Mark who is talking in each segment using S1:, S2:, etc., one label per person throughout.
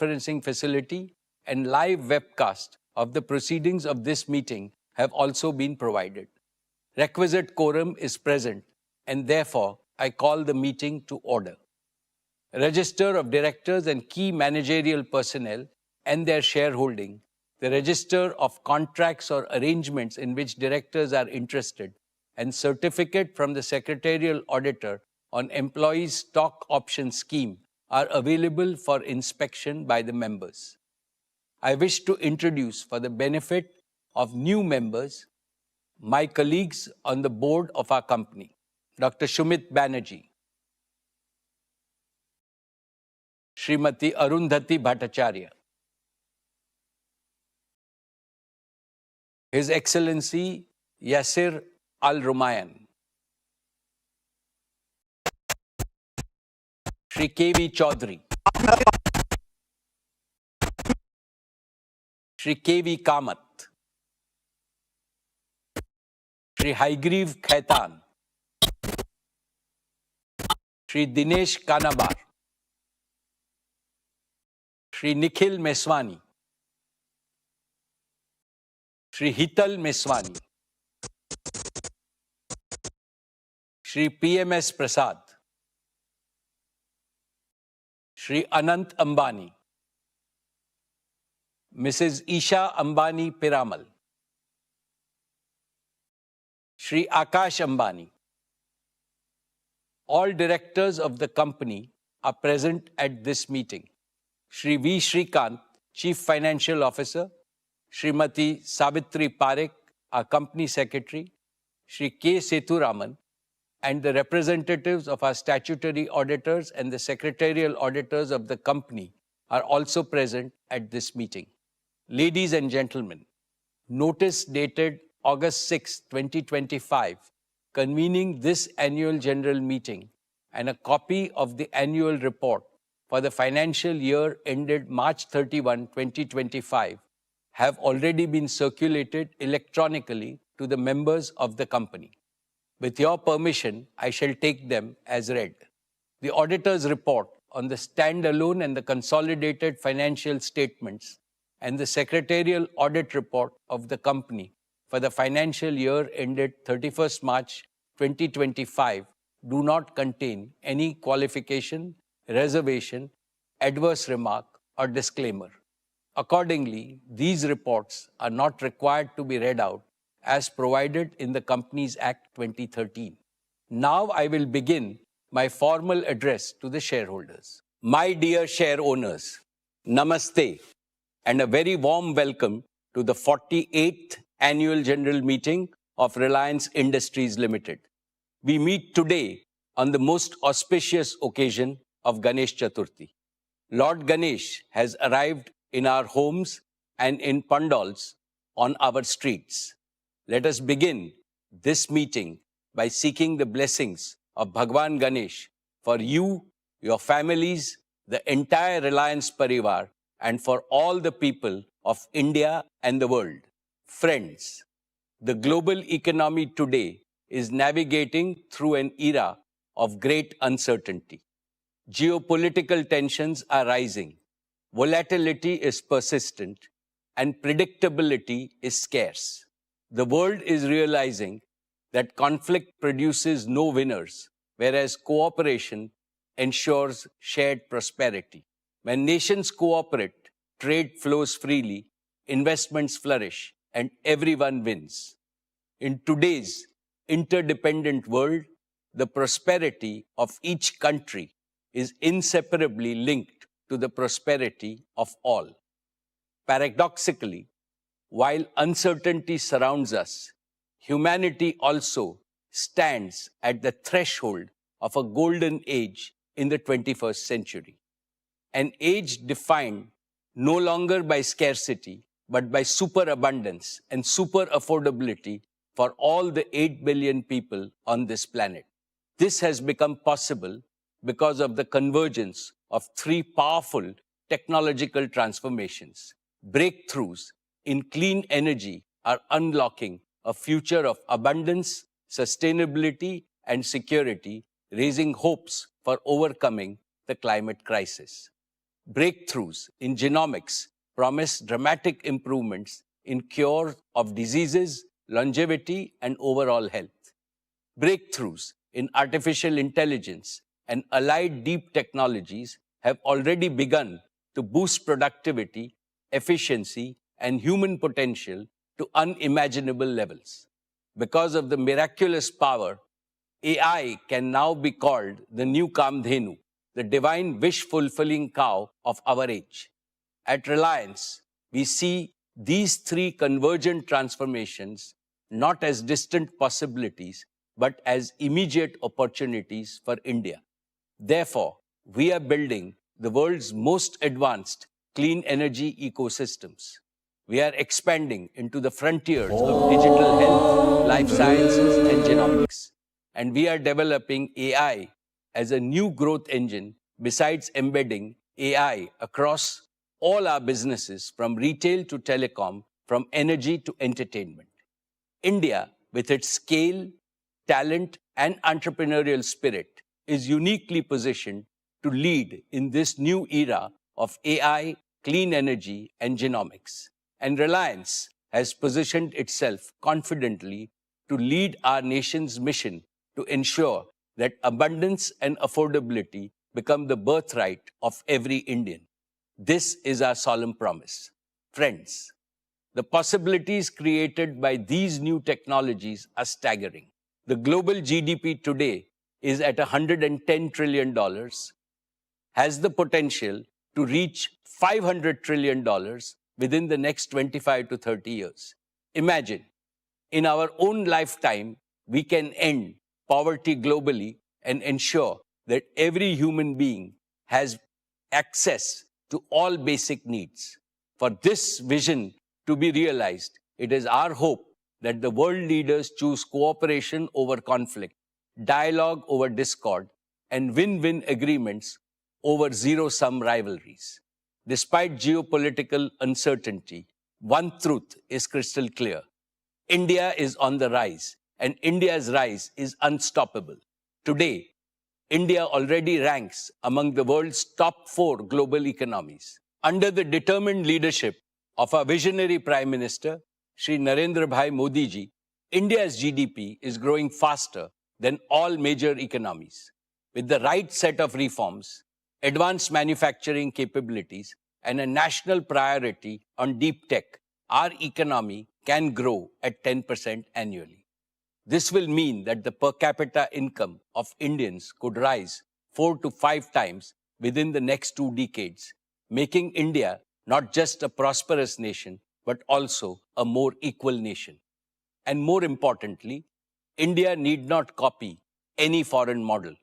S1: conferencing facility and live webcast of the proceedings of this meeting have also been provided. Requisite quorum is present, and therefore I call the meeting to order. Register of directors and key managerial personnel and their shareholding, the register of contracts or arrangements in which directors are interested, and certificate from the secretarial auditor on employees' stock option scheme are available for inspection by the members. I wish to introduce, for the benefit of new members, my colleagues on the board of our company: Dr. Shumit Banerjee, Srimati Arundhati Bhattacharya, His Excellency Yasir Al-Rumayyan, Shri K.V. Chaudhary, Shri K.V. Kamath, Shri Haigriv Khaitan, Shri Dinesh Kanabar, Shri Nikhil Meswani, Shri Hital Meswani, Shri PMS Prasad, Shri Anant Ambani, Mrs. Isha Ambani Piramal, Shri Akash Ambani. All directors of the company are present at this meeting. Shri V. Shrikant, Chief Financial Officer, Srimati Savitri Parekh, our Company Secretary, Shri K. Sethuraman, and the representatives of our statutory auditors and the secretarial auditors of the company are also present at this meeting. Ladies and gentlemen, notice dated August 6, 2025, convening this annual general meeting and a copy of the annual report for the financial year ended March 31, 2025, have already been circulated electronically to the members of the company. With your permission, I shall take them as read. The auditor's report on the standalone and the consolidated financial statements and the secretarial audit report of the company for the financial year ended 31st March 2025 do not contain any qualification, reservation, adverse remark, or disclaimer. Accordingly, these reports are not required to be read out as provided in the Companies Act 2013. Now I will begin my formal address to the shareholders. My dear share owners, Namaste, and a very warm welcome to the 48th Annual General Meeting of Reliance Industries Limited. We meet today on the most auspicious occasion of Ganesh Chaturthi. Lord Ganesh has arrived in our homes and in pandals on our streets. Let us begin this meeting by seeking the blessings of Bhagwan Ganesh for you, your families, the entire Reliance Parivar, and for all the people of India and the world. Friends, the global economy today is navigating through an era of great uncertainty. Geopolitical tensions are rising, volatility is persistent, and predictability is scarce. The world is realizing that conflict produces no winners, whereas cooperation ensures shared prosperity. When nations cooperate, trade flows freely, investments flourish, and everyone wins. In today's interdependent world, the prosperity of each country is inseparably linked to the prosperity of all. Paradoxically, while uncertainty surrounds us, humanity also stands at the threshold of a golden age in the 21st century. An age defined no longer by scarcity, but by superabundance and super affordability for all the 8 billion people on this planet. This has become possible because of the convergence of three powerful technological transformations. Breakthroughs in clean energy are unlocking a future of abundance, sustainability, and security, raising hopes for overcoming the climate crisis. breakthroughs in genomics promise dramatic improvements in cure of diseases, longevity, and overall health. Breakthroughs in artificial intelligence and allied deep technologies have already begun to boost productivity, efficiency, and human potential to unimaginable levels. Because of the miraculous power, AI can now be called the new Kamdhenu, the divine wish-fulfilling cow of our age. At Reliance, we see these three convergent transformations not as distant possibilities, but as immediate opportunities for India. Therefore, we are building the world's most advanced clean energy ecosystems. We are expanding into the frontiers of digital health, life sciences, and genomics. And we are developing AI as a new growth engine besides embedding AI across all our businesses from retail to telecom, from energy to entertainment. India, with its scale, talent, and entrepreneurial spirit, is uniquely positioned to lead in this new era of AI, clean energy, and genomics. And Reliance has positioned itself confidently to lead our nation's mission to ensure that abundance and affordability become the birthright of every Indian. This is our solemn promise. Friends, the possibilities created by these new technologies are staggering. The global GDP today is at $110 trillion, has the potential to reach $500 trillion within the next 25 to 30 years. Imagine, in our own lifetime, we can end poverty globally and ensure that every human being has access to all basic needs. For this vision to be realized, it is our hope that the world leaders choose cooperation over conflict, dialogue over discord, and win-win agreements over zero-sum rivalries. Despite geopolitical uncertainty, one truth is crystal clear. India is on the rise, and India's rise is unstoppable. Today, India already ranks among the world's top 4 global economies. Under the determined leadership of our visionary Prime Minister, Shri Narendra Bhai Modi ji, India's GDP is growing faster than all major economies. With the right set of reforms, advanced manufacturing capabilities, and a national priority on deep tech, our economy can grow at 10% annually. This will mean that the per capita income of Indians could rise 4 to 5 times within the next 2 decades, making India not just a prosperous nation, but also a more equal nation. And more importantly, India need not copy any foreign model.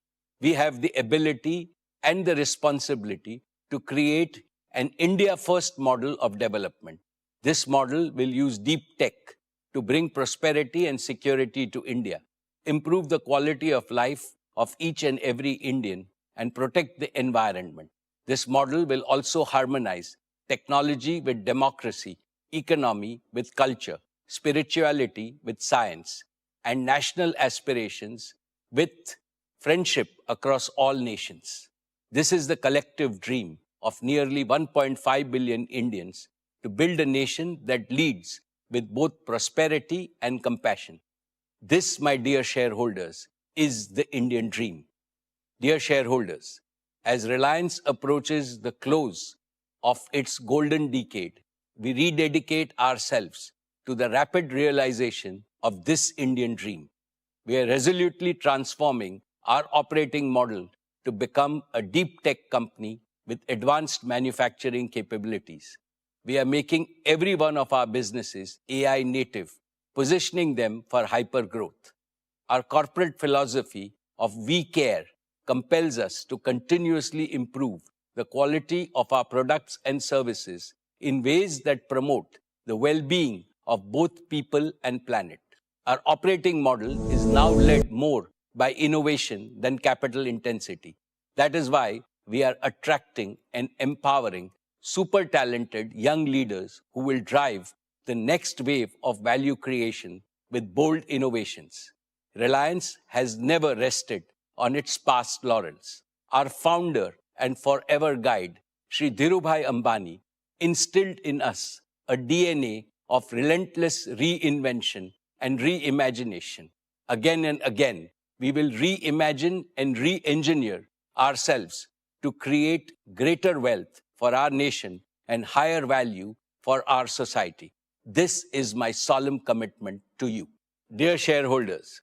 S1: We have the ability and the responsibility to create an India-first model of development. This model will use deep tech to bring prosperity and security to India, improve the quality of life of each and every Indian, and protect the environment. This model will also harmonize technology with democracy, economy with culture, spirituality with science, and national aspirations with friendship across all nations. This is the collective dream of nearly 1.5 billion Indians to build a nation that leads with both prosperity and compassion. This, my dear shareholders, is the Indian dream. Dear shareholders, as Reliance approaches the close of its golden decade, we rededicate ourselves to the rapid realization of this Indian dream. We are resolutely transforming our operating model to become a deep tech company with advanced manufacturing capabilities. We are making every one of our businesses AI native, positioning them for hyper growth. Our corporate philosophy of we care compels us to continuously improve the quality of our products and services in ways that promote the well-being of both people and planet. Our operating model is now led more by innovation than capital intensity. That is why we are attracting and empowering super talented young leaders who will drive the next wave of value creation with bold innovations. Reliance has never rested on its past laurels. Our founder and forever guide, Shri Dhirubhai Ambani instilled in us a DNA of relentless reinvention and reimagination. Again and again, we will reimagine and re-engineer ourselves to create greater wealth for our nation and higher value for our society. This is my solemn commitment to you. Dear shareholders,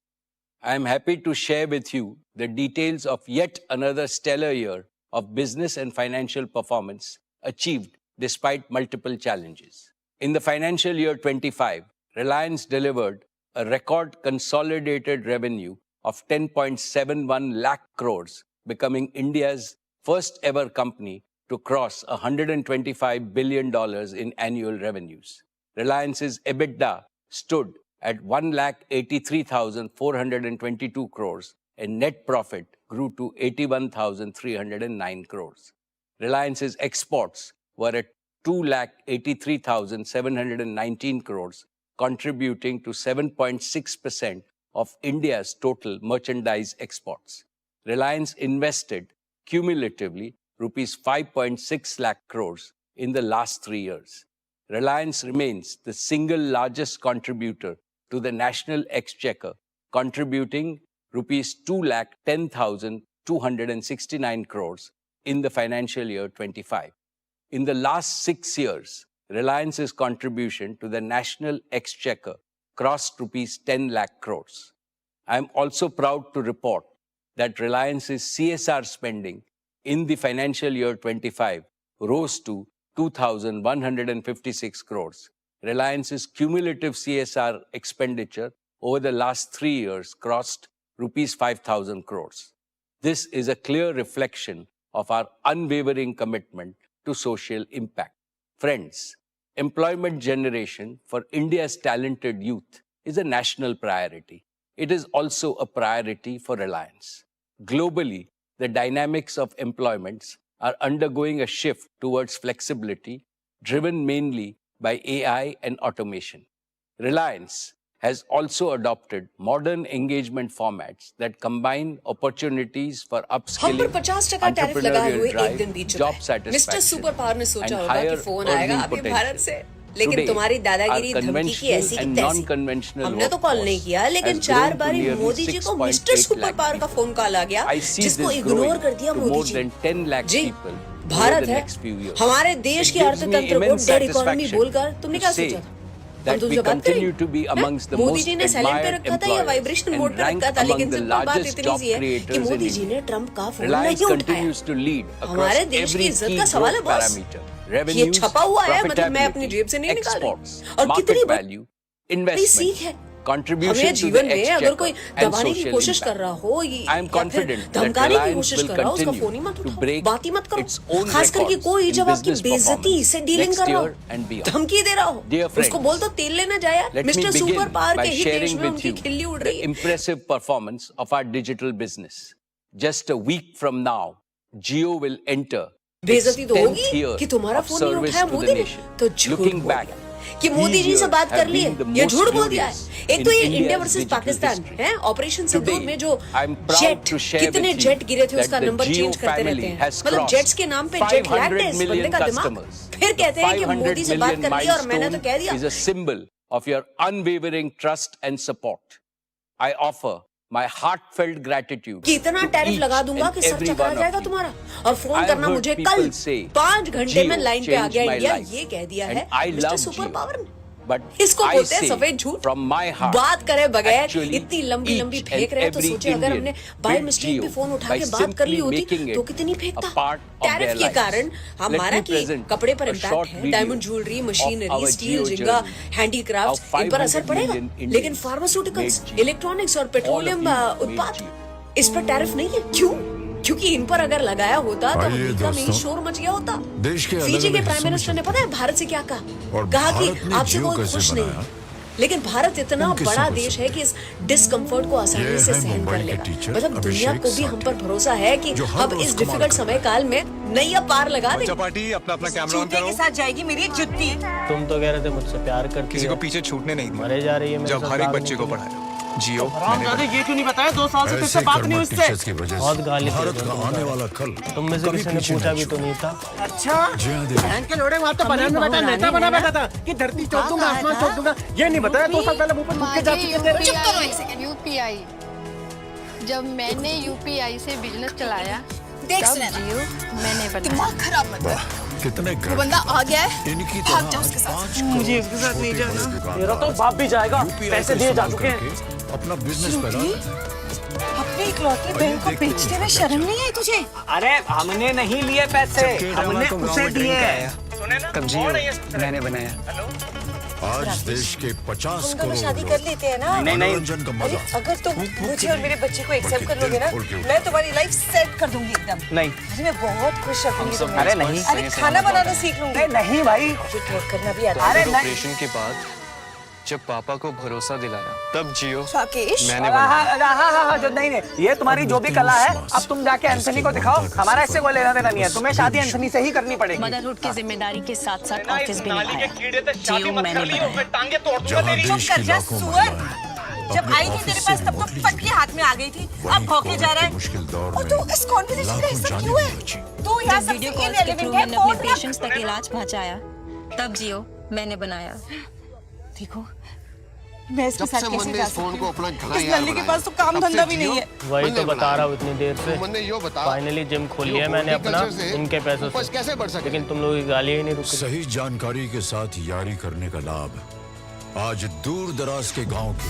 S1: I am happy to share with you the details of yet another stellar year of business and financial performance achieved despite multiple challenges. In the financial year 25, Reliance delivered a record consolidated revenue of 10.71 lakh crores, becoming India's first ever company to cross $125 billion in annual revenues. Reliance's EBITDA stood at 1,83,422 crores and net profit grew to 81,309 crores. Reliance's exports were at 2,83,719 crores, contributing to 7.6% of India's total merchandise exports. Reliance invested cumulatively rupees 5.6 lakh crores in the last 3 years. Reliance remains the single largest contributor to the national exchequer, contributing rupees 2,10,269 crores in the financial year 25. In the last 6 years, Reliance's contribution to the national exchequer crossed rupees 10 lakh crores. I am also proud to report that Reliance's CSR spending in the financial year 25 rose to 2,156 crores. Reliance's cumulative CSR expenditure over the last 3 years crossed rupees 5,000 crores. This is a clear reflection of our unwavering commitment to social impact. Friends, employment generation for India's talented youth is a national priority. It is also a priority for Reliance. Globally, the dynamics of employments are undergoing a shift towards flexibility, driven mainly by AI and automation. Reliance has also adopted modern engagement formats that combine opportunities for upskilling, entrepreneurial drive, job satisfaction, and higher earning potential.
S2: लेकिन तुम्हारी दादागिरी धमकी की ऐसी की तैसी हमने तो कॉल नहीं किया, लेकिन 4 बार मोदी जी को मिस्टर सुपर पावर का फोन कॉल आ गया, जिसको इग्नोर कर दिया मोदी जी। भारत है हमारे देश की अर्थतंत्र को डेड इकोनॉमी बोलकर तुमने क्या सोचा था? हम तुमसे बात करेंगे। मोदी जी ने साइलेंट पे रखा था या वाइब्रेशन मोड पे रखा था, लेकिन सिंपल बात इतनी सी है कि मोदी जी ने ट्रम्प का फोन नहीं उठाया। हमारे देश की इज्जत का सवाल है बॉस। ये छपा हुआ है, मतलब मैं अपनी जेब से नहीं निकाल रही। और कितनी बड़ी सीख है हमें जीवन में। अगर कोई दबाने की कोशिश कर रहा हो या फिर धमकाने की कोशिश कर रहा हो, उसका फोन ही मत उठाओ, बात ही मत करो। खास करके कोई जब आपकी बेइज्जती से डीलिंग कर रहा हो, धमकी दे रहा हो, उसको बोल दो तेल लेना जाए। मिस्टर सुपर पावर के ही देश में उनकी खिल्ली उड़ रही है।
S1: Impressive performance of our digital business. Just a week from now, Jio will enter.
S2: बेइज्जती तो होगी कि तुम्हारा फोन नहीं उठाया मोदी ने, तो झूठ बोल कि मोदी जी से बात कर लिए, ये झूठ बोल दिया है। एक तो ये इंडिया वर्सेस पाकिस्तान है, ऑपरेशन सिंदूर में जो जेट, कितने जेट गिरे थे उसका नंबर चेंज करते रहते हैं, मतलब जेट्स के नाम पे जेट लैंड है। इस बंदे का दिमाग। फिर कहते हैं कि मोदी से बात कर ली और मैंने तो कह दिया।
S1: is a symbol of your unwavering trust and support. I offer my heartfelt gratitude.
S2: कितना टैरिफ लगा दूंगा कि सब चकरा जाएगा तुम्हारा। और फोन करना मुझे कल 5 घंटे में लाइन पे आ गया इंडिया, ये कह दिया है मिस्टर सुपर पावर ने। इसको बोलते हैं सफेद झूठ। बात करे बगैर इतनी लंबी लंबी फेंक रहे हैं, तो सोचे अगर हमने बाय मिस्टेक भी फोन उठा के बात कर ली होती तो कितनी फेंकता। टैरिफ के कारण हमारा की कपड़े पर इम्पैक्ट है, डायमंड ज्वेलरी, मशीनरी, स्टील, झिंगा, हैंडीक्राफ्ट, इन पर असर पड़ेगा। लेकिन फार्मास्यूटिकल्स, इलेक्ट्रॉनिक्स और पेट्रोलियम उत्पाद, इस पर टैरिफ नहीं है। क्यों? क्योंकि इन पर अगर लगाया होता तो अमेरिका में ही शोर मच गया होता। फीजी के प्राइम मिनिस्टर ने पता है भारत से क्या कहा? कहा कि आपसे कोई खुश नहीं, लेकिन भारत इतना बड़ा देश है कि इस डिस्कम्फर्ट को आसानी से सहन कर लेगा। मतलब दुनिया को भी हम पर भरोसा है कि अब इस डिफिकल्ट समय काल में नैया पार लगा देंगे।
S3: चपाटी अपना कैमरा ऑन करो।
S2: के साथ जाएगी मेरी जुत्ती।
S4: तुम तो कह रहे थे मुझसे प्यार करती
S3: किसी को पीछे छूटने नहीं
S4: मरे जा रही है।
S3: जब हर एक बच्चे को पढ़ाया जियो
S4: ये क्यों नहीं बताया? 2 साल से तुझसे बात नहीं हुई उससे।
S5: बहुत गाली
S6: भारत का आने वाला कल
S5: तुम में से किसी ने पूछा भी तो नहीं था।
S4: अच्छा बहन के लोड़े वहाँ तो बनाने में बैठा नेता बना बैठा था कि धरती तोड़ दूंगा आसमान तोड़ दूंगा। ये नहीं बताया 2 साल पहले मुंह पर थूक के जा चुके थे।
S7: चुप करो एक सेकंड। यूपीआई जब मैंने यूपीआई से बिजनेस चलाया
S2: देख
S7: तब
S2: सुनैना,
S7: जियो मैंने बनाया।
S2: दिमाग खराब मत कर।
S6: कितने
S2: वो बंदा आ गया है,
S6: इनकी
S2: भाग जाओ उसके साथ।
S4: मुझे इसके साथ नहीं जाना। मेरा तो बाप भी जाएगा, पैसे दिए जा चुके हैं।
S6: अपना बिजनेस फैला।
S2: अपने इकलौते बहन को बेचते हुए शर्म नहीं आई तुझे?
S4: अरे हमने नहीं लिए पैसे, हमने उसे दिए।
S3: तब जियो मैंने बनाया।
S6: आज देश के 50
S2: तुम
S6: करोड़
S2: दोनों शादी कर लेते हैं ना?
S6: मनोरंजन का मजा।
S2: अगर तुम मुझे और मेरे बच्चे को एक्सेप्ट कर लोगे ना, मैं तुम्हारी लाइफ सेट कर दूंगी एकदम।
S4: नहीं
S2: अरे मैं बहुत खुश रखूंगी तुम्हें।
S4: अरे नहीं।
S2: अरे खाना बनाना सीख लूंगी।
S4: नहीं भाई,
S2: मुझे ट्रेड करना भी आता है।
S4: अरे नहीं।
S3: ऑपरेशन के बाद जब पापा को भरोसा दिलाया तब जियो
S2: राकेश,
S3: मैंने बनाया।
S4: हाँ, जो नहीं ये तुम्हारी जो भी कला है अब तुम जाके एंथनी को दिखाओ। हमारा इससे कोई लेना देना नहीं है। तुम्हें शादी एंथनी से ही करनी पड़ेगी।
S8: मदरहुड की जिम्मेदारी के साथ साथ ऑफिस भी निभाया। जियो मैंने बनाया।
S2: चुप कर जा सुअर। जब आई थी तेरे पास तब तो पटकी हाथ में आ गई थी, अब भौंके जा रहा है।
S6: मुश्किल दौर
S2: और तू इस कॉन्वर्सेशन का हिस्सा क्यों है? तू यहाँ
S8: जब
S2: सबसे
S8: वीडियो कॉल्स के थ्रू
S2: irrelevant है,
S8: मैंने अपने
S2: फोन रख।
S8: पेशेंट्स तक इलाज पहुंचाया तब जियो मैंने बनाया।
S2: देखो मैं इसके साथ कैसे जा सकती
S9: को अपना
S2: हूँ? इस नल्ली के पास तो काम धंधा भी नहीं है।
S5: वही तो बता रहा हूँ इतनी देर से। फाइनली जिम खोल लिया मैंने अपना इनके पैसों से।
S9: कैसे बढ़ सके?
S5: लेकिन तुम लोगों की गाली ही नहीं रुकी।
S6: सही जानकारी के साथ यारी करने का लाभ आज दूर दराज के गांव के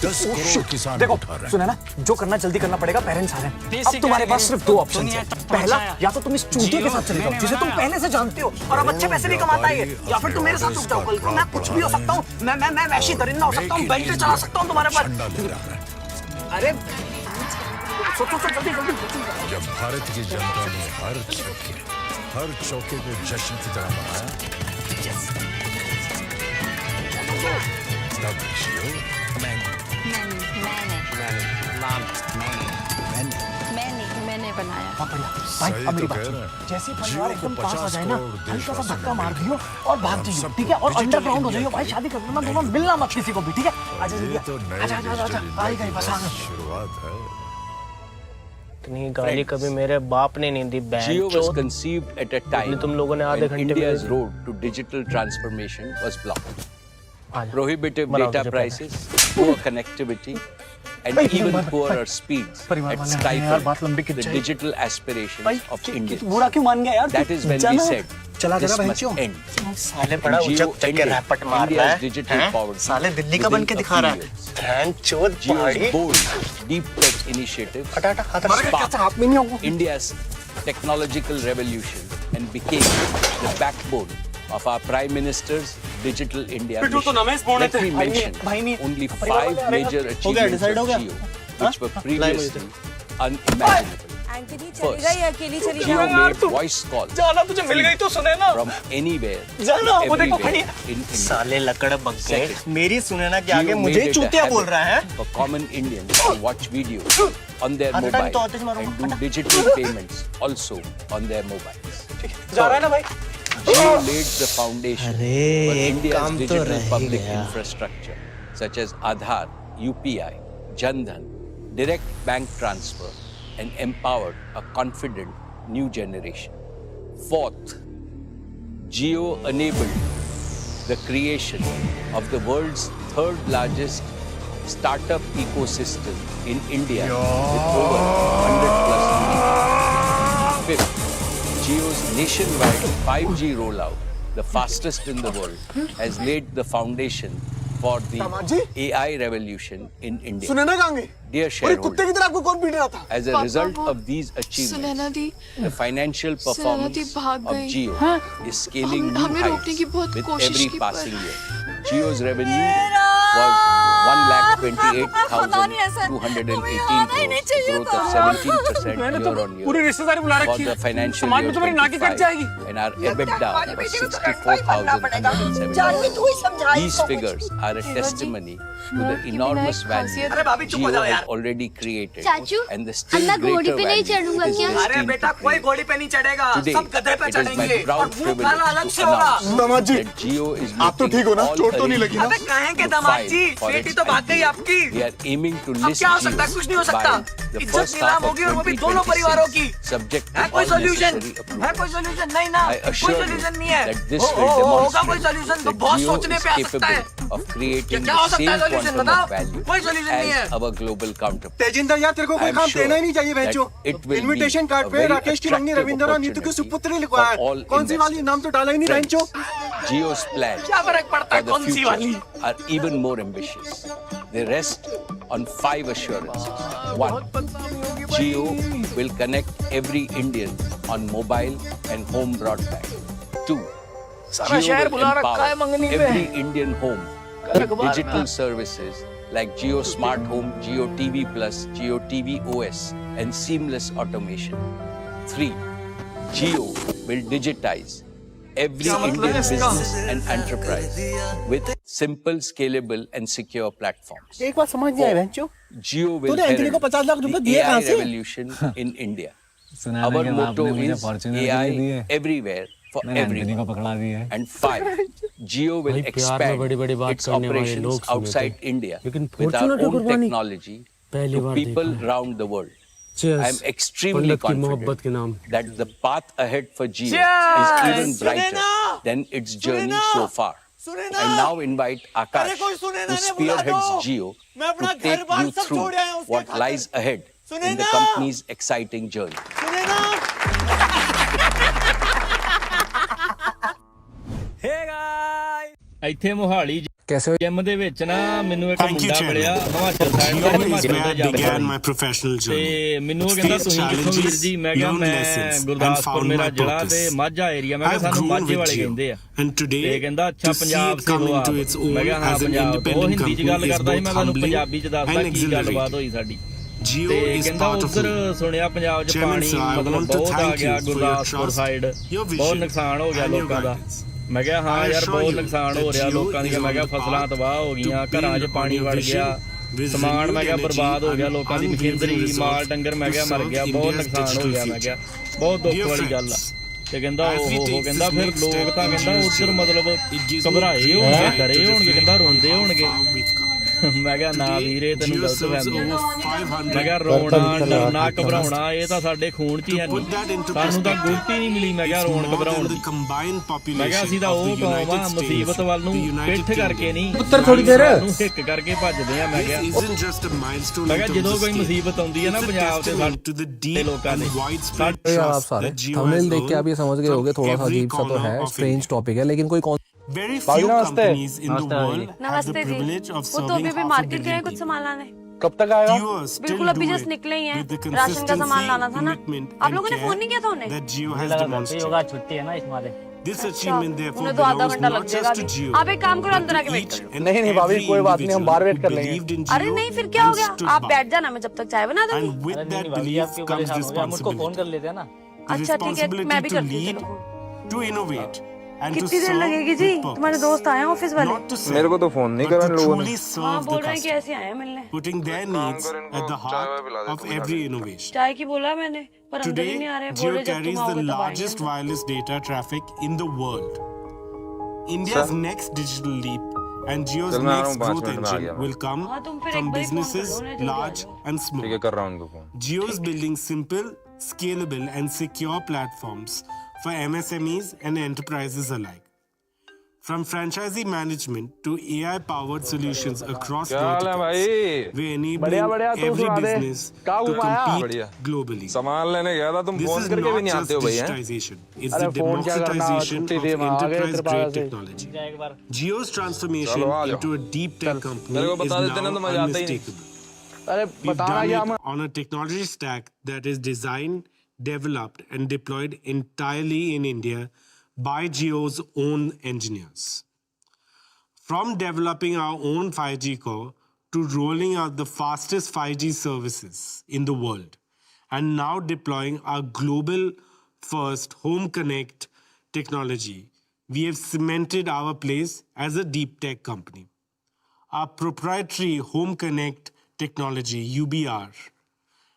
S6: 10 करोड़ किसान
S4: देखो
S6: उठा रहे हैं।
S4: सुना ना, जो करना जल्दी करना पड़ेगा। पेरेंट्स आ रहे हैं। अब तुम्हारे पास सिर्फ 2 ऑप्शन है। पहला, या तो तुम इस चूतिए के साथ चले जाओ जिसे तुम पहले से जानते हो और अब अच्छे पैसे भी कमाता है, या फिर तुम मेरे साथ रुक जाओ। कल को मैं कुछ भी हो सकता हूँ। मैं वैशी दरिंदा हो सकता हूँ, बेल्ट चला सकता हूँ तुम्हारे पर।
S6: झंडा ले रहा है।
S4: अरे सोचो जल्दी जल्दी।
S6: जब भारत की जनता ने हर छक्के हर चौके को जश्न की तरह मनाया तब जियो
S7: मैंने बनाया।
S6: सही
S4: अब मेरी
S6: तो
S4: बात
S6: कह
S4: सुनो।
S6: रहे हैं।
S4: जैसे ही
S6: जियो
S4: परिवार
S6: को
S4: एकदम पास आ
S6: 50
S4: जाए ना,
S6: करोड़
S4: हल्का सा
S6: देशवासी
S4: धक्का मार
S6: मिलेंगे।
S4: दियो और भाग जाइयो,
S6: सबको
S4: ठीक है? और
S6: डिजिटल
S4: अंडरग्राउंड हो
S6: इंडिया
S4: जाइयो भाई। शादी कर लेना दोनों, मिलना मत किसी को भी, ठीक है? आजा जल्दी
S6: ये तो नए
S4: आजा आजा आजा।
S6: डिजिटल
S4: आई
S6: इंडिया
S4: गई
S6: की
S4: बस आ गई।
S6: शुरुआत है।
S5: इतनी गाली कभी मेरे बाप ने नहीं दी।
S1: Jio was
S5: बहन
S1: conceived at a time
S5: तुम लोगों ने आधे
S1: when
S5: घंटे में
S1: India's
S5: they the.
S1: road to digital transformation was blocked.
S5: आजा।
S1: Prohibitive
S5: बनाओ
S1: data
S5: तुझे पहले।
S1: prices, poor connectivity, and even poorer speeds
S4: परिवार
S1: had
S4: वाले आ रहे हैं यार, बात लंबी
S1: stifled
S4: खिंच
S1: the
S4: जाएगी।
S1: digital aspirations of Indians.
S4: बुरा क्यों मान गया यार?
S1: That is when we said
S4: चला
S1: this
S4: जरा
S1: must end.
S4: साले
S1: And Jio ended India's digital poverty
S4: साले दिल्ली का बन के
S1: within a
S4: दिखा रहा
S1: few
S4: है।
S1: years.
S4: बहन चोद
S1: Jio's bold deep tech initiatives sparked
S4: हाथ में नहीं होगा।
S1: India's technological revolution and became the backbone of our Prime Minister's Digital India mission. Let me mention only 5 major achievements of Jio, which were previously unimaginable.
S2: Anthony चलेगा या अकेली चली
S1: Jio
S2: जाओ?
S1: made voice calls
S4: जाना तुझे मिल गई तो सुने ना।
S1: from anywhere to
S4: जाना, वो देखो खड़ी
S1: everywhere
S4: है।
S1: in India.
S4: साले लकड़ बग्गे
S1: Second,
S4: मेरी सुनैना के आगे
S1: Jio
S4: मुझे
S1: made it a
S4: चूतिया बोल
S1: habit
S4: रहा है।
S1: for common Indians to watch videos on their
S4: हटा नहीं तो
S1: mobile
S4: आतिश मारूंगा,
S1: and do
S4: हटा।
S1: digital payments also on their mobiles.
S4: जा रहा है ना भाई?
S1: Jio laid the foundation for
S5: एक
S1: India's
S5: काम तो
S1: digital
S5: रह ही
S1: public
S5: गया।
S1: infrastructure such as Aadhaar, UPI, Jan Dhan, direct bank transfer, and empowered a confident new generation. Fourth, Jio enabled the creation of the world's third largest startup ecosystem in India with over 100 plus unicorns. Fifth, Jio's nationwide 5G rollout, the fastest in the world, has laid the foundation for the AI revolution in India.
S4: Sunaina कहाँ गई?
S1: Dear
S4: कुत्ते की
S1: shareholders,
S4: तरह आपको कौन पीट रहा था?
S1: as a result of these achievements, the financial performance of Jio is scaling new heights with every passing year. Jio's revenue was 1,28,218 crores, growth of 17% year on
S4: पूरी
S1: year.
S4: रिश्तेदारी बुला
S1: For
S4: रखी
S1: the
S4: है।
S1: financial
S4: समाज
S1: year
S4: में तुम्हारी नाकी cut
S1: 25,
S4: जाएगी।
S1: and our EBITDA was 64,170. These figures are a testimony to the enormous value
S4: अरे भाभी चुप हो
S1: Jio
S4: जाओ
S1: has
S4: यार।
S1: already created
S8: चाचू,
S1: and the still
S8: अन्ना घोड़ी
S1: greater
S8: पे नहीं
S1: value
S8: चढ़ूंगा
S1: it is
S8: क्या?
S4: अरे
S1: destined
S4: बेटा
S1: to
S4: कोई
S1: create.
S4: घोड़ी पे नहीं चढ़ेगा,
S1: Today,
S4: सब गधे पे
S1: it is my
S4: चढ़ेंगे और
S1: proud
S4: मुंह
S1: privilege
S4: काला अलग
S1: to
S4: से होगा।
S1: announce
S6: दामाद जी,
S1: that Jio is
S6: आप तो
S1: making
S6: ठीक हो ना?
S1: all
S6: चोट तो नहीं लगी ना?
S4: अबे काहे के
S1: to
S4: दामाद
S1: file
S4: जी?
S1: for
S4: बेटी
S1: its
S4: तो भाग गई आपकी।
S1: We are aiming to
S4: अब
S1: list
S4: क्या हो सकता है?
S1: Geos
S4: कुछ नहीं हो
S1: by
S4: सकता।
S1: the
S4: इज्जत
S1: first
S4: नीलाम
S1: half of
S4: होगी और वो भी दोनों परिवारों की।
S1: 2026, subject to
S4: है कोई
S1: all
S4: सोल्यूशन?
S1: necessary approvals.
S4: है कोई सोल्यूशन? नहीं ना,
S1: I
S4: कोई
S1: assure you
S4: सोल्यूशन नहीं है।
S1: that this
S4: होगा
S1: will
S4: कोई
S1: demonstrate
S4: सोल्यूशन तो
S1: that
S4: बहुत
S1: Jio
S4: सोचने
S1: is
S4: पे आ सकता है।
S1: capable of creating
S4: क्या हो
S1: the
S4: सकता है
S1: same
S4: solution?
S1: quantum
S4: बताओ।
S1: of value
S4: कोई solution नहीं है।
S1: as our global counterpart.
S9: Tejinder यार तेरे को
S1: I
S9: कोई
S1: am
S9: काम
S1: sure
S9: देना ही नहीं चाहिए
S1: that
S9: बहनचो।
S1: it will
S9: invitation
S1: be
S9: card
S1: a
S9: पे
S1: very
S9: राकेश की मंगनी
S1: attractive
S9: रविंद्र और नीतू की
S1: opportunity
S9: सुपुत्री
S1: for
S9: लिखवा है।
S1: all
S9: कौन सी वाली?
S1: investors.
S9: नाम तो डाला ही नहीं बहनचो।
S1: Friends, Jio's plans
S4: क्या फर्क पड़ता है
S1: for the
S4: कौन सी वाली?
S1: future are even more ambitious. They rest on 5 assurances. 1. Jio will connect every Indian on mobile and home broadband. 2.
S4: सारा शहर बुला रखा है मंगनी पे।
S1: every Indian home with digital services like Jio Smart Home, Jio TV Plus, Jio TV OS, and seamless automation. 3. Jio will digitize every Indian business and enterprise with simple, scalable, and secure platforms.
S9: एक बात समझ नहीं आई बहनचो।
S1: Jio will
S9: तूने Anthony को 50 लाख रुपए दिए कहाँ
S1: AI
S9: से?
S1: revolution in India. Our motto is AI everywhere for everyone. And 5. Jio will expand its operations outside India with our own technology to people around the world. I am extremely confident that the path ahead for Jio is even brighter than its journey so far. I now invite Akash, who spearheads Jio, to take you through what lies ahead in the company's exciting journey.
S10: ਇੱਥੇ ਮੋਹਾਲੀ
S4: कैसे
S10: gym ਦੇ ਵਿੱਚ ਨਾ ਮੈਨੂੰ ਇੱਕ ਮੁੰਡਾ ਮਿਲਿਆ Himachal side ਦਾ ਹਿਮਾਚਲ ਦਾ ਜਾਂਦਾ ਤੇ ਮੈਨੂੰ ਉਹ ਕਹਿੰਦਾ ਤੁਸੀਂ ਕਿੱਥੋਂ ਵੀਰ ਜੀ ਮੈਂ ਕਿਹਾ ਮੈਂ ਗੁਰਦਾਸਪੁਰ ਮੇਰਾ ਜ਼ਿਲ੍ਹਾ ਤੇ ਮਾਝਾ ਏਰੀਆ ਮੈਂ ਕਿਹਾ ਸਾਨੂੰ ਮਾਝੇ ਵਾਲੇ ਕਹਿੰਦੇ ਆ ਤੇ ਕਹਿੰਦਾ ਅੱਛਾ ਪੰਜਾਬ ਸੇ ਹੋ ਆਪ ਮੈਂ ਕਿਹਾ ਹਾਂ ਪੰਜਾਬ ਉਹ ਹਿੰਦੀ 'ਚ ਗੱਲ ਕਰਦਾ ਸੀ ਮੈਂ ਤੁਹਾਨੂੰ ਪੰਜਾਬੀ 'ਚ ਦੱਸਦਾ ਕੀ ਗੱਲਬਾਤ ਹੋਈ ਸਾਡੀ ਤੇ ਕਹਿੰਦਾ ਉਧਰ ਸੁਣਿਆ ਪੰਜਾਬ 'ਚ ਪਾਣੀ ਮਤਲਬ ਬਹੁਤ ਆ ਗਿਆ ਗੁਰਦਾਸਪੁਰ ਸਾਈਡ ਬਹੁਤ ਨੁਕਸਾਨ ਹੋ ਗਿਆ ਲੋਕਾਂ ਦਾ ਮੈਂ ਕਿਹਾ ਹਾਂ ਯਾਰ ਬਹੁਤ ਨੁਕਸਾਨ ਹੋ ਰਿਹਾ ਲੋਕਾਂ ਦੀਆਂ ਮੈਂ ਕਿਹਾ ਫਸਲਾਂ ਤਬਾਹ ਹੋ ਗਈਆਂ ਘਰਾਂ 'ਚ ਪਾਣੀ ਵੜ ਗਿਆ ਸਮਾਨ ਮੈਂ ਕਿਹਾ ਬਰਬਾਦ ਹੋ ਗਿਆ ਲੋਕਾਂ ਦੀ ਮਸ਼ੀਨਰੀ ਮਾਲ ਡੰਗਰ ਮੈਂ ਕਿਹਾ ਮਰ ਗਿਆ ਬਹੁਤ ਨੁਕਸਾਨ ਹੋ ਗਿਆ ਮੈਂ ਕਿਹਾ ਬਹੁਤ ਦੁੱਖ ਵਾਲੀ ਗੱਲ ਆ ਤੇ ਕਹਿੰਦਾ ਉਹ ਕਹਿੰਦਾ ਫਿਰ ਲੋਕ ਤਾਂ ਕਹਿੰਦਾ ਉਧਰ ਮਤਲਬ ਘਬਰਾਏ ਹੋਣਗੇ ਡਰੇ ਹੋਣਗੇ ਕਹਿੰਦਾ ਰੋਂਦੇ ਹੋਣਗੇ ਮੈਂ ਕਿਹਾ ਨਾ ਵੀਰੇ ਤੈਨੂੰ ਗਲਤ ਫਹਿਮੀ ਮੈਂ ਕਿਹਾ ਰੋਣਾ ਡਰਨਾ ਘਬਰਾਉਣਾ ਇਹ ਤਾਂ ਸਾਡੇ ਖੂਨ 'ਚ ਹੀ ਹੈ ਨਹੀਂ ਸਾਨੂੰ ਤਾਂ ਗੁਰਤੀ ਨਹੀਂ ਮਿਲੀ ਮੈਂ ਕਿਹਾ ਰੋਣ ਘਬਰਾਉਣ ਦੀ ਮੈਂ ਕਿਹਾ ਅਸੀਂ ਤਾਂ ਉਹ ਕੌਮ ਆ ਮੁਸੀਬਤ ਵੱਲ ਨੂੰ ਪਿੱਠ ਕਰਕੇ ਨਹੀਂ ਪੁੱਤਰ ਥੋੜੀ ਦੇਰ ਨੂੰ ਹਿੱਕ ਕਰਕੇ ਭੱਜਦੇ ਆ ਮੈਂ ਕਿਹਾ ਜਦੋਂ ਕੋਈ ਮੁਸੀਬਤ ਆਉਂਦੀ ਹੈ ਨਾ ਪੰਜਾਬ ਤੇ ਸਾਡੇ ਲੋਕਾਂ ਦੇ
S11: आप सारे थंबनेल देख के आप ये समझ गए होंगे थोड़ा सा अजीब सा तो है स्ट्रेंज टॉपिक है लेकिन कोई
S12: Very few companies in the world have the privilege of serving half a billion
S2: कुछ सामान लाने
S11: कब तक आएगा
S2: बिल्कुल अभी जस्ट निकले ही हैं राशन का सामान लाना था ना आप लोगों ने फोन नहीं किया था उन्हें
S12: that Jio has demonstrated.
S5: छुट्टी है ना इस माले
S12: This achievement therefore
S2: उन्हें तो आधा
S12: belongs
S2: घंटा
S12: not
S2: लग
S12: just
S2: जाएगा
S12: to Jio.
S2: आप एक काम करो अंदर आके वेट करो
S11: नहीं भाभी कोई बात नहीं हम बाहर वेट कर लेंगे
S2: अरे नहीं फिर क्या हो गया आप बैठ जाना मैं जब तक चाय बना दूंगी
S12: And with that belief comes responsibility.
S5: Phone कर लेते हैं ना
S12: The
S2: अच्छा ठीक है मैं
S12: responsibility
S2: भी
S12: to
S2: करती
S12: lead,
S2: हूँ
S12: to innovate, and to
S2: कितनी देर
S12: serve
S2: लगेगी
S12: with
S2: जी
S12: purpose.
S2: तुम्हारे दोस्त आए हैं ऑफिस वाले
S12: Not to sell,
S11: मेरे को तो फोन नहीं
S12: but
S11: करा
S12: to
S11: लोगों ने
S12: truly
S2: हाँ
S12: serve
S2: बोल
S12: the
S2: रहे हैं कि
S12: customer,
S2: ऐसे आए हैं मिलने
S12: putting their needs at the heart of every innovation.
S2: चाय की बोला मैंने पर अंदर ही नहीं आ
S12: Today,
S2: रहे बोल
S12: Jio
S2: रहे जब
S12: carries
S2: तुम
S12: the
S2: आओगे तब
S12: largest
S2: आएंगे
S12: wireless data traffic in the world. India's next digital leap and Jio's next growth engine will come
S2: हाँ तुम फिर
S12: from
S2: एक बार फोन
S12: businesses
S2: कर लो ना जल्दी आ
S12: large
S2: जाओ
S12: and small.
S11: कर रहा हूँ उनको phone
S12: Jio is building simple, scalable, and secure platforms for MSMEs and enterprises alike. From franchisee management to AI-powered solutions across verticals, we enable every business to compete globally.
S11: सामान लेने गया था तुम
S12: This
S11: phone
S12: is
S11: करके भी
S12: not
S11: नहीं आते
S12: just
S11: हो भैया
S12: digitization; it's the democratization of enterprise-grade technology. Jio's transformation into a deep tech company is now unmistakable. We've done it on a technology stack that is designed, developed, and deployed entirely in India by Jio's own engineers. From developing our own 5G core to rolling out the fastest 5G services in the world, and now deploying our global first Home Connect technology, we have cemented our place as a deep tech company. Our proprietary Home Connect technology, UBR,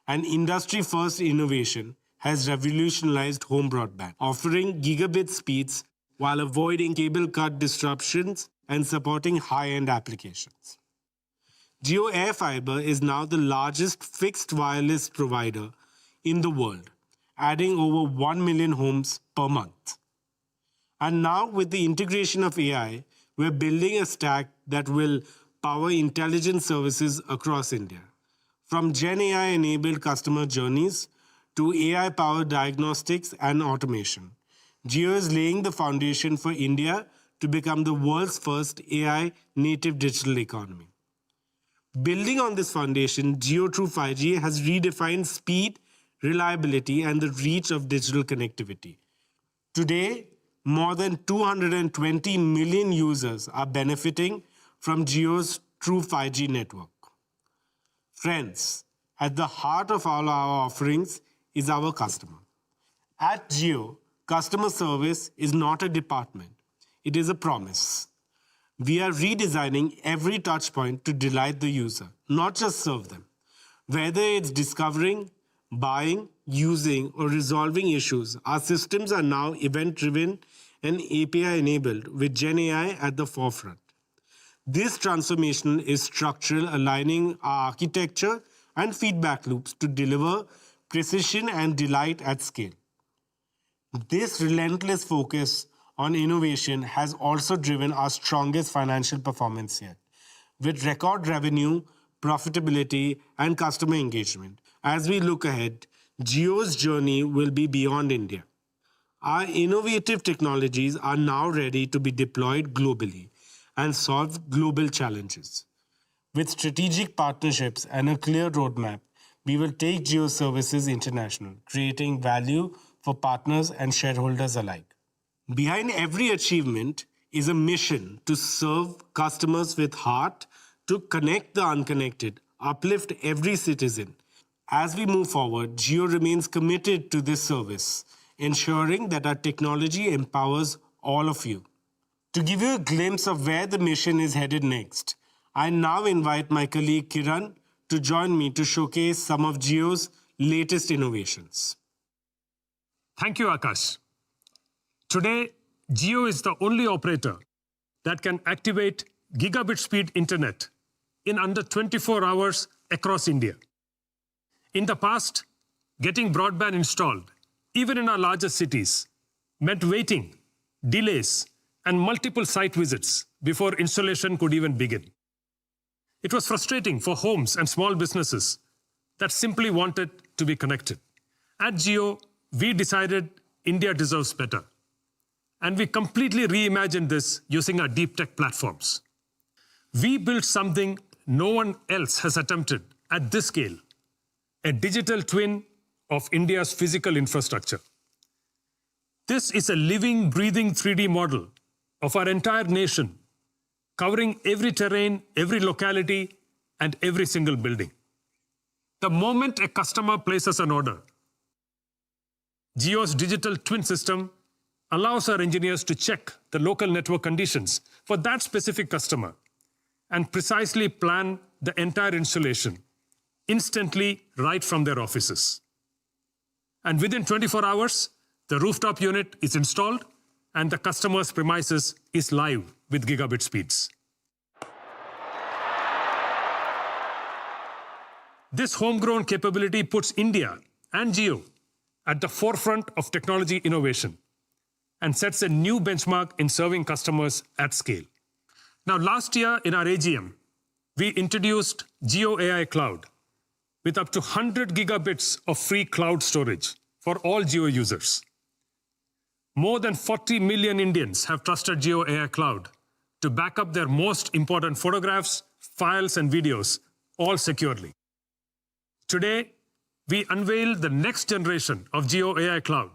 S12: an industry-first innovation, has revolutionized home broadband, offering gigabit speeds while avoiding cable cut disruptions and supporting high-end applications. Jio Air Fiber is now the largest fixed wireless provider in the world, adding over 1 million homes per month. And now with the integration of AI, we're building a stack that will power intelligent services across India. From Gen AI-enabled customer journeys to AI-powered diagnostics and automation, Jio is laying the foundation for India to become the world's first AI-native digital economy. Building on this foundation, Jio through 5G has redefined speed, reliability, and the reach of digital connectivity. Today, more than 220 million users are benefiting from Jio's true 5G network. Friends, at the heart of all our offerings is our customer. At Jio, customer service is not a department. It is a promise. We are redesigning every touchpoint to delight the user, not just serve them. Whether it's discovering, buying, using, or resolving issues, our systems are now event-driven and API-enabled with Gen AI at the forefront. This transformation is structural, aligning our architecture and feedback loops to deliver precision and delight at scale. This relentless focus on innovation has also driven our strongest financial performance yet, with record revenue, profitability, and customer engagement. As we look ahead, Jio's journey will be beyond India. Our innovative technologies are now ready to be deployed globally and solve global challenges. With strategic partnerships and a clear roadmap, we will take Jio services international, creating value for partners and shareholders alike. Behind every achievement is a mission to serve customers with heart, to connect the unconnected, uplift every citizen. As we move forward, Jio remains committed to this service, ensuring that our technology empowers all of you. To give you a glimpse of where the mission is headed next, I now invite my colleague Kiran to join me to showcase some of Jio's latest innovations.
S13: Thank you, Akash. Today, Jio is the only operator that can activate gigabit speed internet in under 24 hours across India. In the past, getting broadband installed, even in our largest cities, meant waiting, delays, and multiple site visits before installation could even begin. It was frustrating for homes and small businesses that simply wanted to be connected. At Jio, we decided India deserves better. And we completely reimagined this using our deep tech platforms. We built something no one else has attempted at this scale, a digital twin of India's physical infrastructure. This is a living, breathing 3D model of our entire nation, covering every terrain, every locality, and every single building. The moment a customer places an order, Jio's digital twin system allows our engineers to check the local network conditions for that specific customer and precisely plan the entire installation instantly right from their offices. And within 24 hours, the rooftop unit is installed and the customer's premises is live with gigabit speeds. This homegrown capability puts India and Jio at the forefront of technology innovation and sets a new benchmark in serving customers at scale. Now, last year in our AGM, we introduced Jio AI Cloud with up to 100 gigabits of free cloud storage for all Jio users. More than 40 million Indians have trusted Jio AI Cloud to back up their most important photographs, files, and videos, all securely. Today, we unveil the next generation of Jio AI Cloud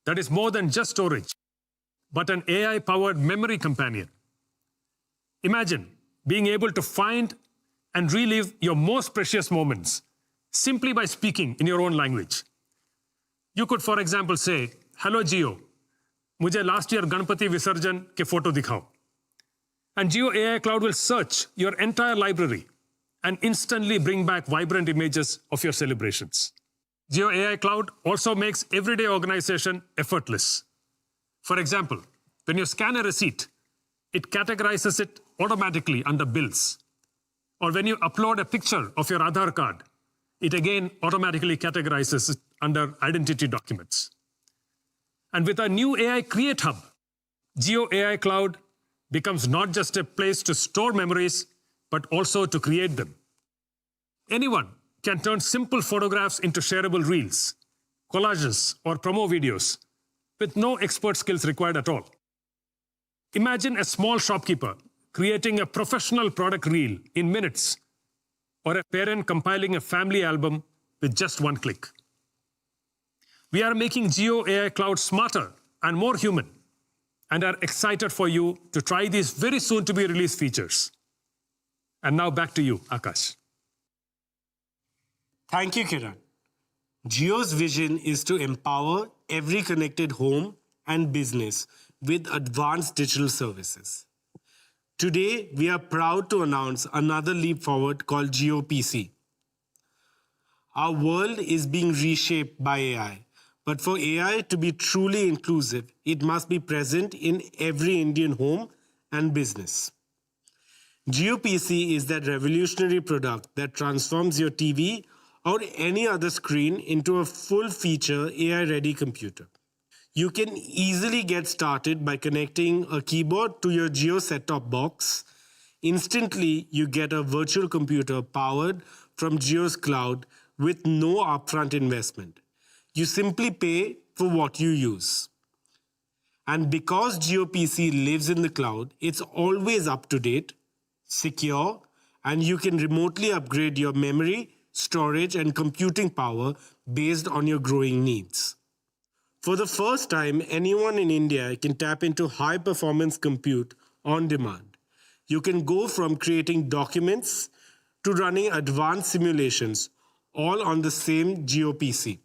S13: that is more than just storage, but an AI-powered memory companion. Imagine being able to find and relive your most precious moments simply by speaking in your own language. You could, for example, say, "Hello, Jio, मुझे last year Ganpati Visarjan के photo दिखाओ." And Jio AI Cloud will search your entire library and instantly bring back vibrant images of your celebrations. Jio AI Cloud also makes everyday organization effortless. For example, when you scan a receipt, it categorizes it automatically under bills. Or when you upload a picture of your Aadhaar card, it again automatically categorizes it under identity documents. And with our new AI Create Hub, Jio AI Cloud becomes not just a place to store memories, but also to create them. Anyone can turn simple photographs into shareable reels, collages, or promo videos with no expert skills required at all. Imagine a small shopkeeper creating a professional product reel in minutes, or a parent compiling a family album with just one click. We are making Jio AI Cloud smarter and more human, and are excited for you to try these very soon to be released features. And now back to you, Akash.
S12: Thank you, Kiran. Jio's vision is to empower every connected home and business with advanced digital services. Today, we are proud to announce another leap forward called Jio PC. Our world is being reshaped by AI, but for AI to be truly inclusive, it must be present in every Indian home and business. Jio PC is that revolutionary product that transforms your TV or any other screen into a full-feature AI-ready computer. You can easily get started by connecting a keyboard to your Jio set-top box. Instantly, you get a virtual computer powered from Jio's cloud with no upfront investment. You simply pay for what you use. And because Jio PC lives in the cloud, it's always up to date, secure, and you can remotely upgrade your memory, storage, and computing power based on your growing needs. For the first time, anyone in India can tap into high-performance compute on demand. You can go from creating documents to running advanced simulations, all on the same Jio PC.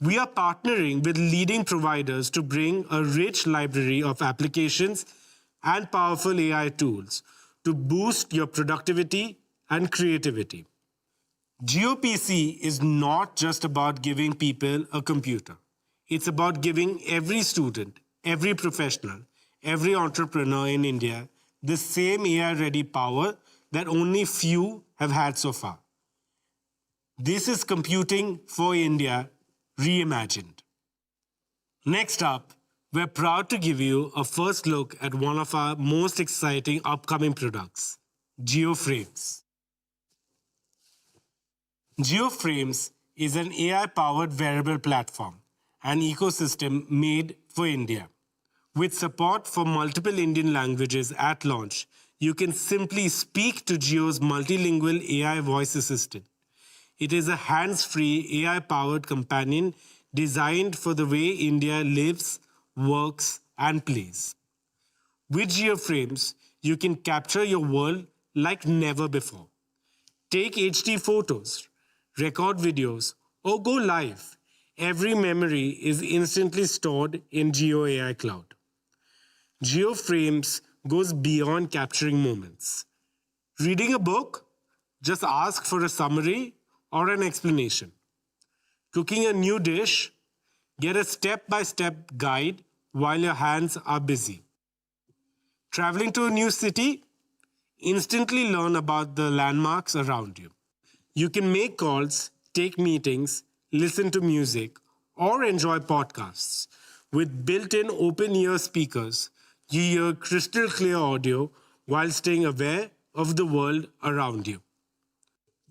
S12: We are partnering with leading providers to bring a rich library of applications and powerful AI tools to boost your productivity and creativity. Jio PC is not just about giving people a computer. It's about giving every student, every professional, every entrepreneur in India the same AI-ready power that only few have had so far. This is Computing for India reimagined. Next up, we're proud to give you a first look at one of our most exciting upcoming products, Jio Frames. Jio Frames is an AI-powered wearable platform, an ecosystem made for India. With support for multiple Indian languages at launch, you can simply speak to Jio's multilingual AI voice assistant. It is a hands-free AI-powered companion designed for the way India lives, works, and plays. With Jio Frames, you can capture your world like never before. Take HD photos, record videos, or go live. Every memory is instantly stored in Jio AI Cloud. Jio Frames goes beyond capturing moments. Reading a book? Just ask for a summary or an explanation. Cooking a new dish? Get a step-by-step guide while your hands are busy. Traveling to a new city? Instantly learn about the landmarks around you. You can make calls, take meetings, listen to music, or enjoy podcasts. With built-in open-ear speakers, you hear crystal clear audio while staying aware of the world around you.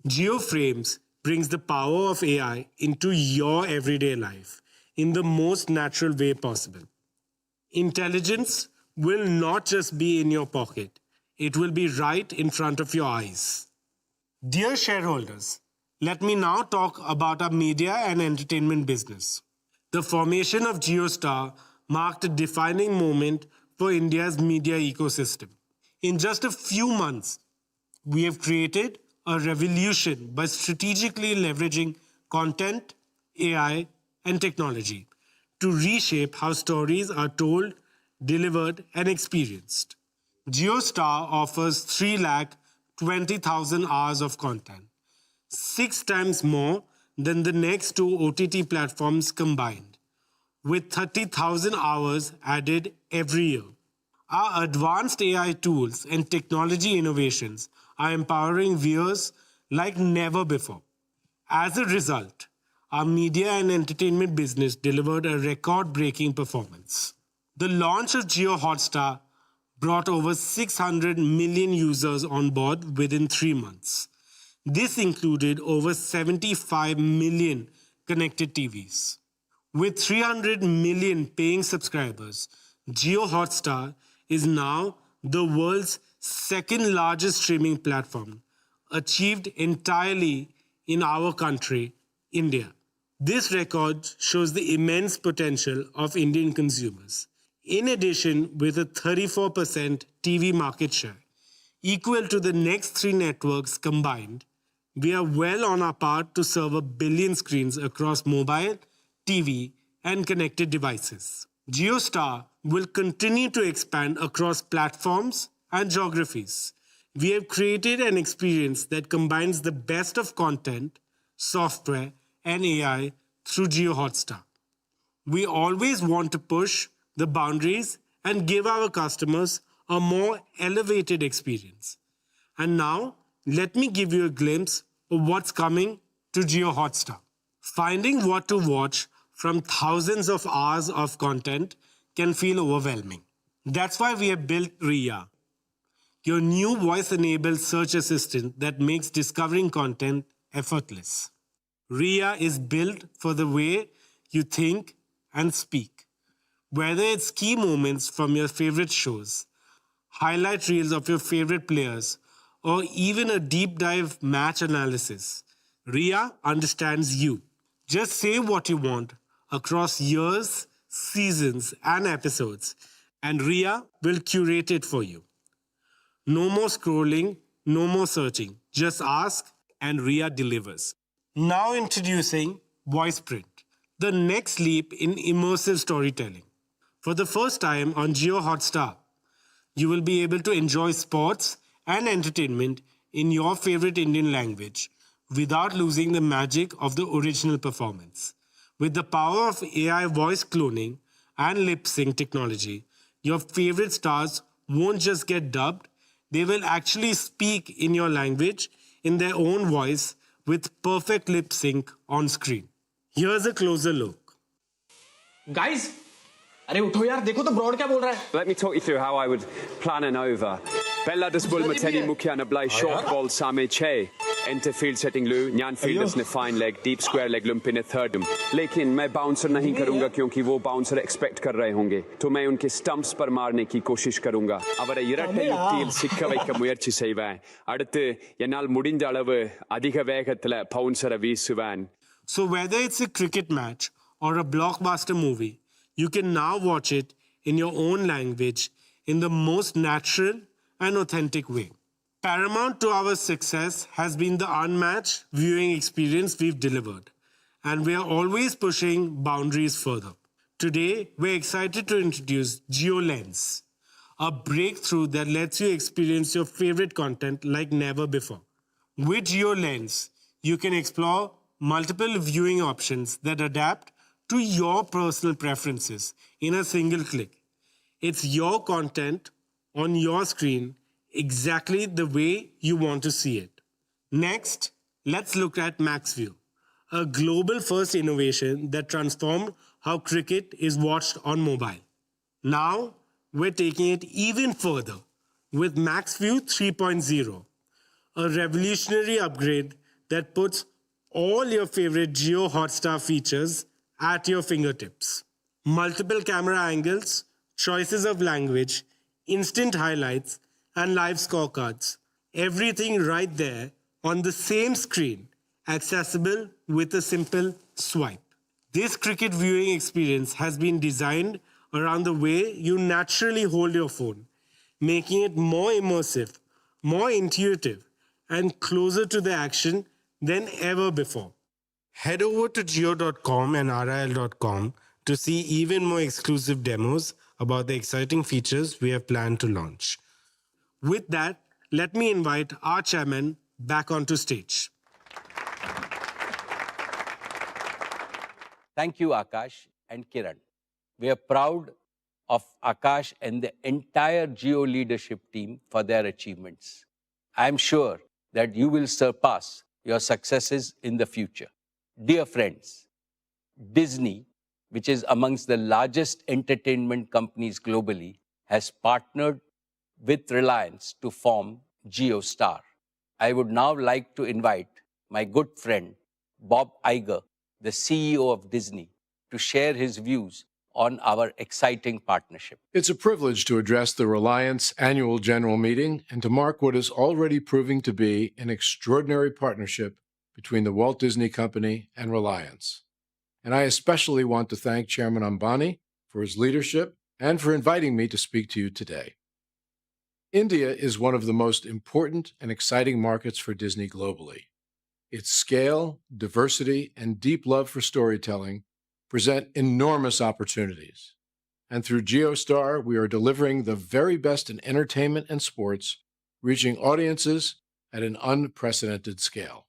S12: Jio Frames brings the power of AI into your everyday life in the most natural way possible. Intelligence will not just be in your pocket, it will be right in front of your eyes. Dear shareholders, let me now talk about our media and entertainment business. The formation of JioStar marked a defining moment for India's media ecosystem. In just a few months, we have created a revolution by strategically leveraging content, AI, and technology to reshape how stories are told, delivered, and experienced. JioStar offers 320,000 hours of content, 6 times more than the next 2 OTT platforms combined, with 30,000 hours added every year. Our advanced AI tools and technology innovations are empowering viewers like never before. As a result, our media and entertainment business delivered a record-breaking performance. The launch of Jio Hotstar brought over 600 million users on board within 3 months. This included over 75 million connected TVs. With 300 million paying subscribers, Jio Hotstar is now the world's second largest streaming platform, achieved entirely in our country, India. This record shows the immense potential of Indian consumers. In addition, with a 34% TV market share, equal to the next 3 networks combined, we are well on our path to serve 1 billion screens across mobile, TV, and connected devices. JioStar will continue to expand across platforms and geographies. We have created an experience that combines the best of content, software, and AI through Jio Hotstar. We always want to push the boundaries and give our customers a more elevated experience. And now, let me give you a glimpse of what's coming to Jio Hotstar. Finding what to watch from thousands of hours of content can feel overwhelming. That's why we have built Riya, your new voice-enabled search assistant that makes discovering content effortless. Riya is built for the way you think and speak. Whether it's key moments from your favorite shows, highlight reels of your favorite players, or even a deep dive match analysis, Riya understands you. Just say what you want across years, seasons, and episodes, and Riya will curate it for you. No more scrolling, no more searching. Just ask and Riya delivers. Now introducing VoicePrint, the next leap in immersive storytelling. For the first time on Jio Hotstar, you will be able to enjoy sports and entertainment in your favorite Indian language without losing the magic of the original performance. With the power of AI voice cloning and lip sync technology, your favorite stars won't just get dubbed, they will actually speak in your language in their own voice with perfect lip sync on screen. Here's a closer look.
S4: Guys, अरे उठो यार, देखो तो broad क्या बोल रहा है.
S14: Let me talk you through how I would plan an over. Bella desbull mateni mukhya blai short ball same che. Enter field setting lu, nyan fielders ne fine leg, deep square leg lumpin ne thirdum. लेकिन मैं bouncer नहीं करूंगा क्योंकि वो bouncer expect कर रहे होंगे. तो मैं उनके stumps पर मारने की कोशिश करूंगा. அவரை இரட்டை யுக்தியில் சிக்க வைக்க முயற்சி செய்வேன். அடுத்து என்னால் முடிந்த அளவு அதிக வேகத்துல bouncer வீசுவேன்.
S12: So whether it's a cricket match or a blockbuster movie, you can now watch it in your own language in the most natural and authentic way. Paramount to our success has been the unmatched viewing experience we've delivered, and we are always pushing boundaries further. Today, we're excited to introduce Jio Lens, a breakthrough that lets you experience your favorite content like never before. With Jio Lens, you can explore multiple viewing options that adapt to your personal preferences in a single click. It's your content on your screen exactly the way you want to see it. Next, let's look at MaxView, a global first innovation that transformed how cricket is watched on mobile. Now, we're taking it even further with MaxView 3.0, a revolutionary upgrade that puts all your favorite Jio Hotstar features at your fingertips. Multiple camera angles, choices of language, instant highlights, and live scorecards. Everything right there on the same screen, accessible with a simple swipe. This cricket viewing experience has been designed around the way you naturally hold your phone, making it more immersive, more intuitive, and closer to the action than ever before. Head over to jio.com and ril.com to see even more exclusive demos about the exciting features we have planned to launch. With that, let me invite our chairman back onto stage.
S1: Thank you, Akash and Kiran. We are proud of Akash and the entire Jio leadership team for their achievements. I am sure that you will surpass your successes in the future. Dear friends, Disney, which is amongst the largest entertainment companies globally, has partnered with Reliance to form JioStar. I would now like to invite my good friend, Bob Iger, the CEO of Disney, to share his views on our exciting partnership.
S15: It's a privilege to address the Reliance annual general meeting and to mark what is already proving to be an extraordinary partnership between the Walt Disney Company and Reliance. And I especially want to thank Chairman Ambani for his leadership and for inviting me to speak to you today. India is one of the most important and exciting markets for Disney globally. Its scale, diversity, and deep love for storytelling present enormous opportunities. And through JioStar, we are delivering the very best in entertainment and sports, reaching audiences at an unprecedented scale.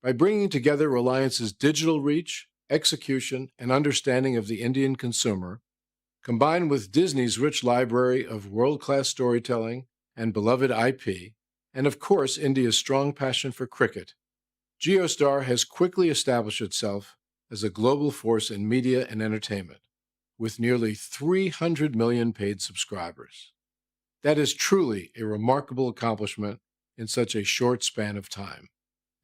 S15: By bringing together Reliance's digital reach, execution, and understanding of the Indian consumer, combined with Disney's rich library of world-class storytelling and beloved IP, and of course India's strong passion for cricket, JioStar has quickly established itself as a global force in media and entertainment, with nearly 300 million paid subscribers. That is truly a remarkable accomplishment in such a short span of time,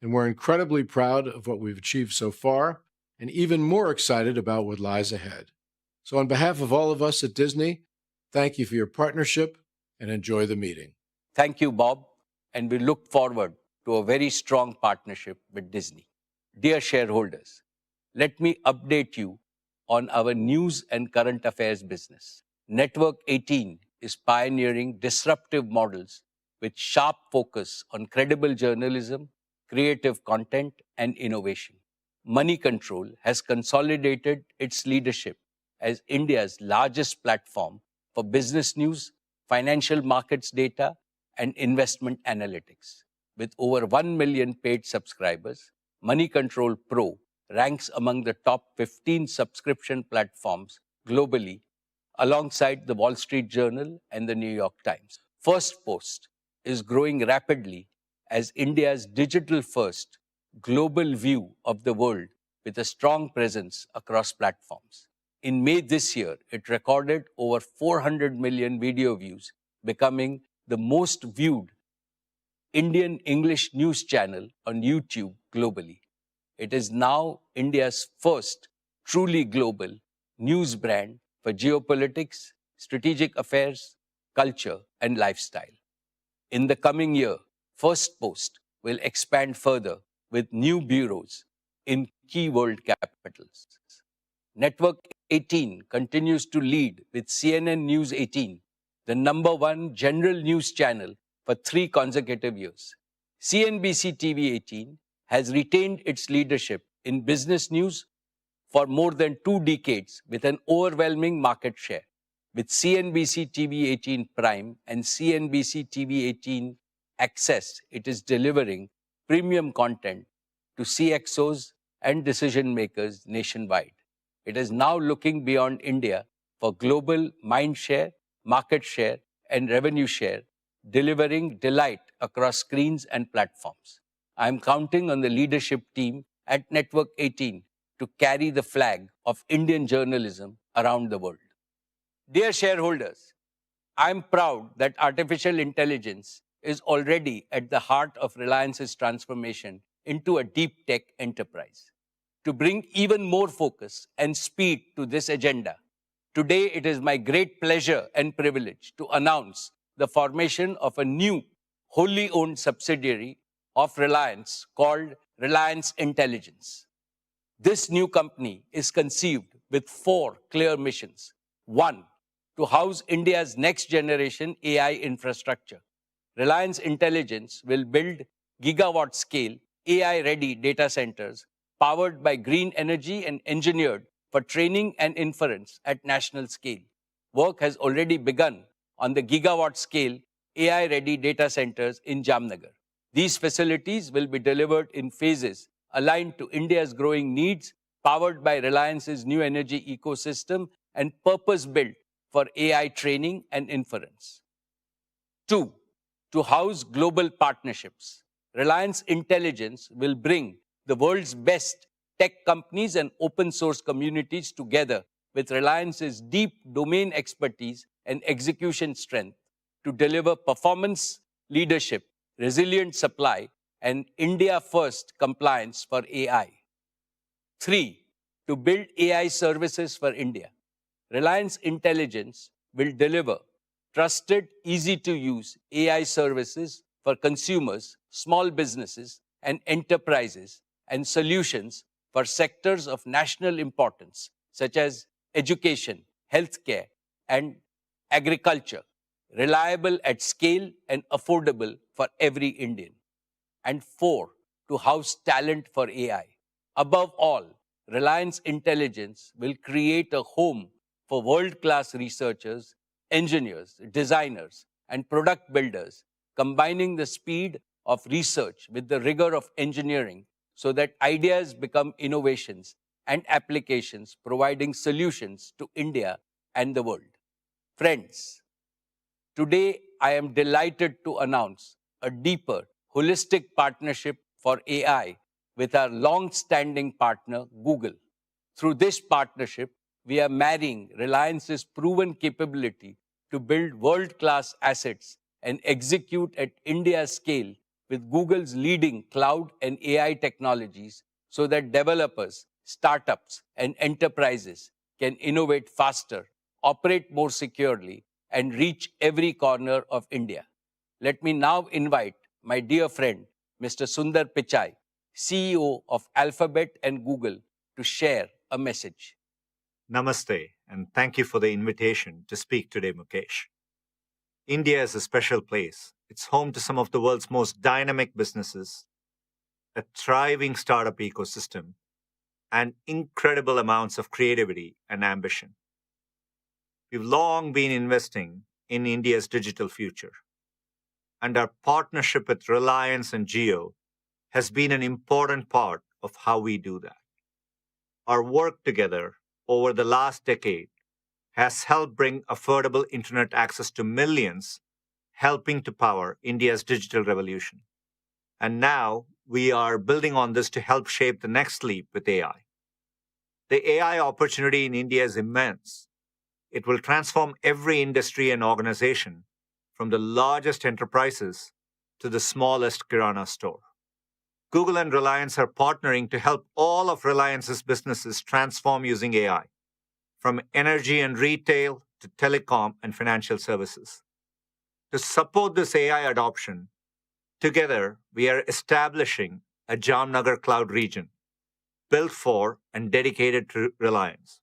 S15: and we're incredibly proud of what we've achieved so far, and even more excited about what lies ahead. So on behalf of all of us at Disney, thank you for your partnership and enjoy the meeting.
S1: Thank you, Bob, and we look forward to a very strong partnership with Disney. Dear shareholders, let me update you on our news and current affairs business. Network 18 is pioneering disruptive models with sharp focus on credible journalism, creative content, and innovation. Money Control has consolidated its leadership as India's largest platform for business news, financial markets data, and investment analytics. With over 1 million paid subscribers, Money Control Pro ranks among the top 15 subscription platforms globally, alongside the Wall Street Journal and the New York Times. First Post is growing rapidly as India's digital-first global view of the world with a strong presence across platforms. In May this year, it recorded over 400 million video views, becoming the most viewed Indian English news channel on YouTube globally. It is now India's first truly global news brand for geopolitics, strategic affairs, culture, and lifestyle. In the coming year, First Post will expand further with new bureaus in key world capitals. Network 18 continues to lead with CNN News 18, the #1 general news channel for 3 consecutive years. CNBC TV 18 has retained its leadership in business news for more than 2 decades with an overwhelming market share. With CNBC TV 18 Prime and CNBC TV 18 Access, it is delivering premium content to CXOs and decision makers nationwide. It is now looking beyond India for global mind share, market share, and revenue share, delivering delight across screens and platforms. I am counting on the leadership team at Network 18 to carry the flag of Indian journalism around the world. Dear shareholders, I am proud that artificial intelligence is already at the heart of Reliance's transformation into a deep tech enterprise. To bring even more focus and speed to this agenda, today it is my great pleasure and privilege to announce the formation of a new wholly owned subsidiary of Reliance called Reliance Intelligence. This new company is conceived with 4 clear missions. 1, to house India's next generation AI infrastructure. Reliance Intelligence will build gigawatt-scale AI-ready data centers powered by green energy and engineered for training and inference at national scale. Work has already begun on the gigawatt-scale AI-ready data centers in Jamnagar. These facilities will be delivered in phases aligned to India's growing needs, powered by Reliance's new energy ecosystem and purpose-built for AI training and inference. 2, to house global partnerships. Reliance Intelligence will bring the world's best tech companies and open source communities together with Reliance's deep domain expertise and execution strength to deliver performance leadership, resilient supply, and India-first compliance for AI. 3. To build AI services for India. Reliance Intelligence will deliver trusted, easy-to-use AI services for consumers, small businesses, and enterprises, and solutions for sectors of national importance, such as education, healthcare, and agriculture, reliable at scale and affordable for every Indian. And 4, to house talent for AI. Above all, Reliance Intelligence will create a home for world-class researchers, engineers, designers, and product builders, combining the speed of research with the rigor of engineering so that ideas become innovations and applications, providing solutions to India and the world. Friends, today I am delighted to announce a deeper, holistic partnership for AI with our long-standing partner, Google. Through this partnership, we are marrying Reliance's proven capability to build world-class assets and execute at India's scale with Google's leading cloud and AI technologies so that developers, startups, and enterprises can innovate faster, operate more securely, and reach every corner of India. Let me now invite my dear friend, Mr. Sundar Pichai, CEO of Alphabet and Google, to share a message.
S16: Namaste, and thank you for the invitation to speak today, Mukesh. India is a special place. It's home to some of the world's most dynamic businesses, a thriving startup ecosystem, and incredible amounts of creativity and ambition. We've long been investing in India's digital future, and our partnership with Reliance and Jio has been an important part of how we do that. Our work together over the last decade has helped bring affordable internet access to millions, helping to power India's digital revolution. And now we are building on this to help shape the next leap with AI. The AI opportunity in India is immense. It will transform every industry and organization, from the largest enterprises to the smallest kirana store. Google and Reliance are partnering to help all of Reliance's businesses transform using AI, from energy and retail to telecom and financial services. To support this AI adoption, together we are establishing a Jamnagar cloud region built for and dedicated to Reliance.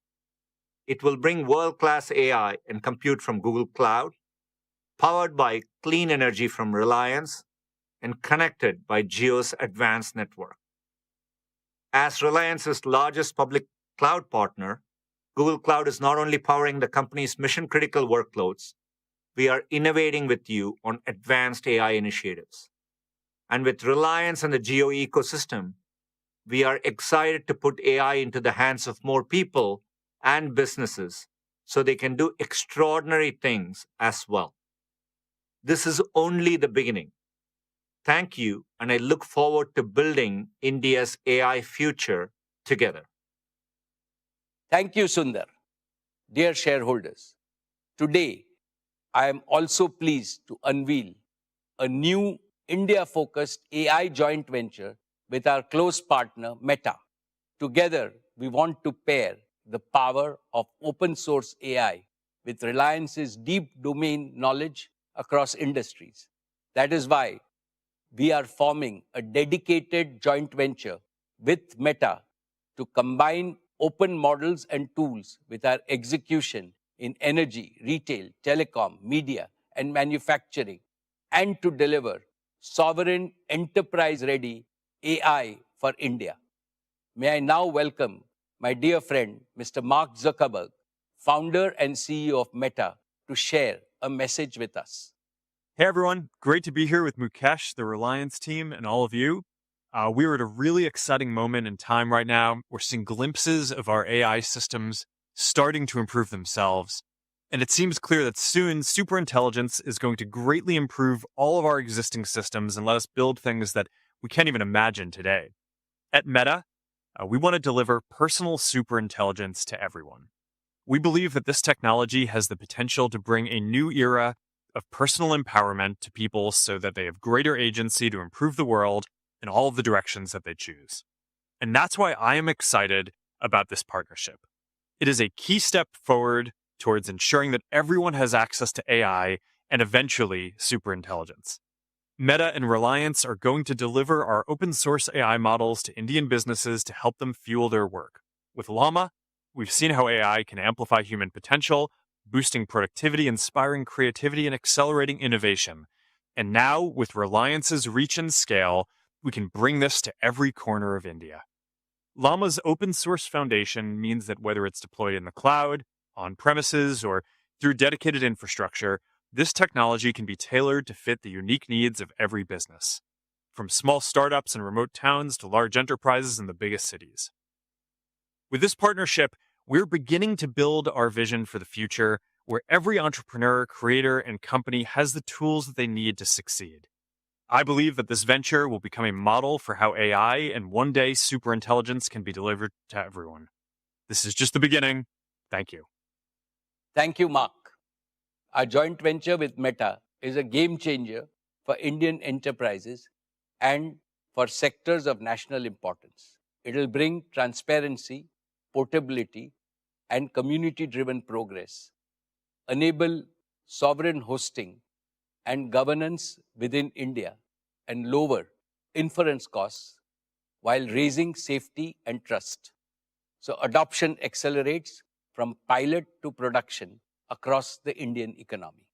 S16: It will bring world-class AI and compute from Google Cloud, powered by clean energy from Reliance, and connected by Jio's advanced network. As Reliance's largest public cloud partner, Google Cloud is not only powering the company's mission-critical workloads, we are innovating with you on advanced AI initiatives. And with Reliance and the Jio ecosystem, we are excited to put AI into the hands of more people and businesses so they can do extraordinary things as well. This is only the beginning. Thank you, and I look forward to building India's AI future together.
S1: Thank you, Sundar. Dear shareholders, today I am also pleased to unveil a new India-focused AI joint venture with our close partner, Meta. Together, we want to pair the power of open source AI with Reliance's deep domain knowledge across industries. That is why we are forming a dedicated joint venture with Meta to combine open models and tools with our execution in energy, retail, telecom, media, and manufacturing, and to deliver sovereign, enterprise-ready AI for India. May I now welcome my dear friend, Mr. Mark Zuckerberg, founder and CEO of Meta, to share a message with us.
S17: Hey everyone, great to be here with Mukesh, the Reliance team, and all of you. We are at a really exciting moment in time right now. We're seeing glimpses of our AI systems starting to improve themselves. And it seems clear that soon superintelligence is going to greatly improve all of our existing systems and let us build things that we can't even imagine today. At Meta, we want to deliver personal superintelligence to everyone. We believe that this technology has the potential to bring a new era of personal empowerment to people so that they have greater agency to improve the world in all of the directions that they choose. And that's why I am excited about this partnership. It is a key step forward towards ensuring that everyone has access to AI and eventually superintelligence. Meta and Reliance are going to deliver our open source AI models to Indian businesses to help them fuel their work. With Llama, we've seen how AI can amplify human potential, boosting productivity, inspiring creativity, and accelerating innovation. And now, with Reliance's reach and scale, we can bring this to every corner of India. Llama's open source foundation means that whether it's deployed in the cloud, on premises, or through dedicated infrastructure, this technology can be tailored to fit the unique needs of every business, from small startups in remote towns to large enterprises in the biggest cities. With this partnership, we're beginning to build our vision for the future where every entrepreneur, creator, and company has the tools that they need to succeed. I believe that this venture will become a model for how AI and one day superintelligence can be delivered to everyone. This is just the beginning. Thank you.
S1: Thank you, Mark. Our joint venture with Meta is a game changer for Indian enterprises and for sectors of national importance. It will bring transparency, portability, and community-driven progress, enable sovereign hosting and governance within India, and lower inference costs while raising safety and trust. So adoption accelerates from pilot to production across the Indian economy.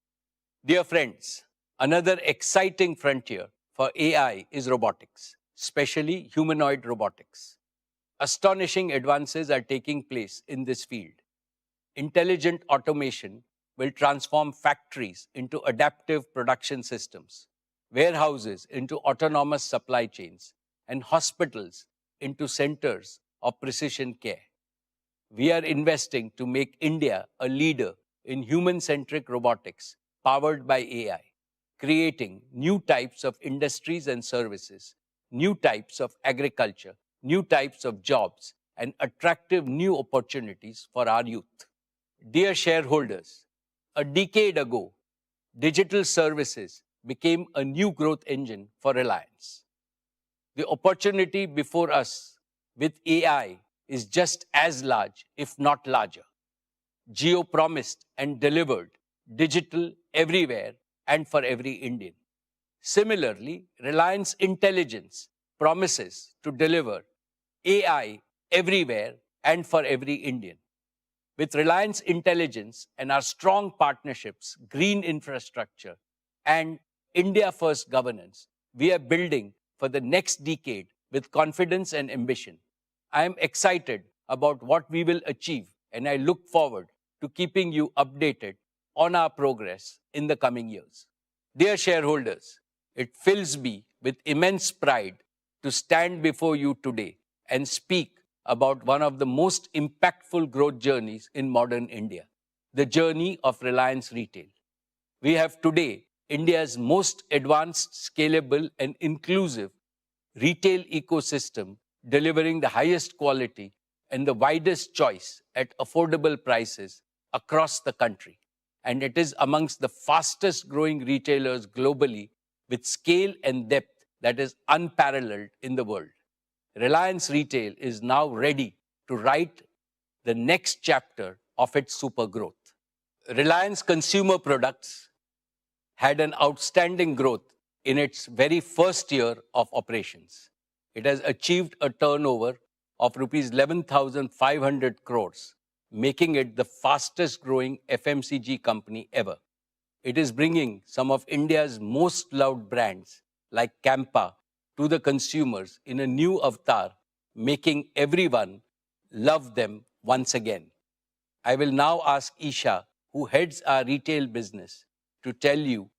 S1: Dear friends, another exciting frontier for AI is robotics, especially humanoid robotics. Astonishing advances are taking place in this field. Intelligent automation will transform factories into adaptive production systems, warehouses into autonomous supply chains, and hospitals into centers of precision care. We are investing to make India a leader in human-centric robotics powered by AI, creating new types of industries and services, new types of agriculture, new types of jobs, and attractive new opportunities for our youth. Dear shareholders, a decade ago, digital services became a new growth engine for Reliance. The opportunity before us with AI is just as large, if not larger. Jio promised and delivered digital everywhere and for every Indian. Similarly, Reliance Intelligence promises to deliver AI everywhere and for every Indian. With Reliance Intelligence and our strong partnerships, green infrastructure, and India-first governance, we are building for the next decade with confidence and ambition. I am excited about what we will achieve, and I look forward to keeping you updated on our progress in the coming years. Dear shareholders, it fills me with immense pride to stand before you today and speak about one of the most impactful growth journeys in modern India, the journey of Reliance Retail. We have today India's most advanced, scalable, and inclusive retail ecosystem, delivering the highest quality and the widest choice at affordable prices across the country. And it is amongst the fastest growing retailers globally with scale and depth that is unparalleled in the world. Reliance Retail is now ready to write the next chapter of its super growth. Reliance Consumer Products had an outstanding growth in its very first year of operations. It has achieved a turnover of rupees 11,500 crores, making it the fastest growing FMCG company ever. It is bringing some of India's most loved brands like Campa to the consumers in a new avatar, making everyone love them once again. I will now ask Isha, who heads our retail business, to tell you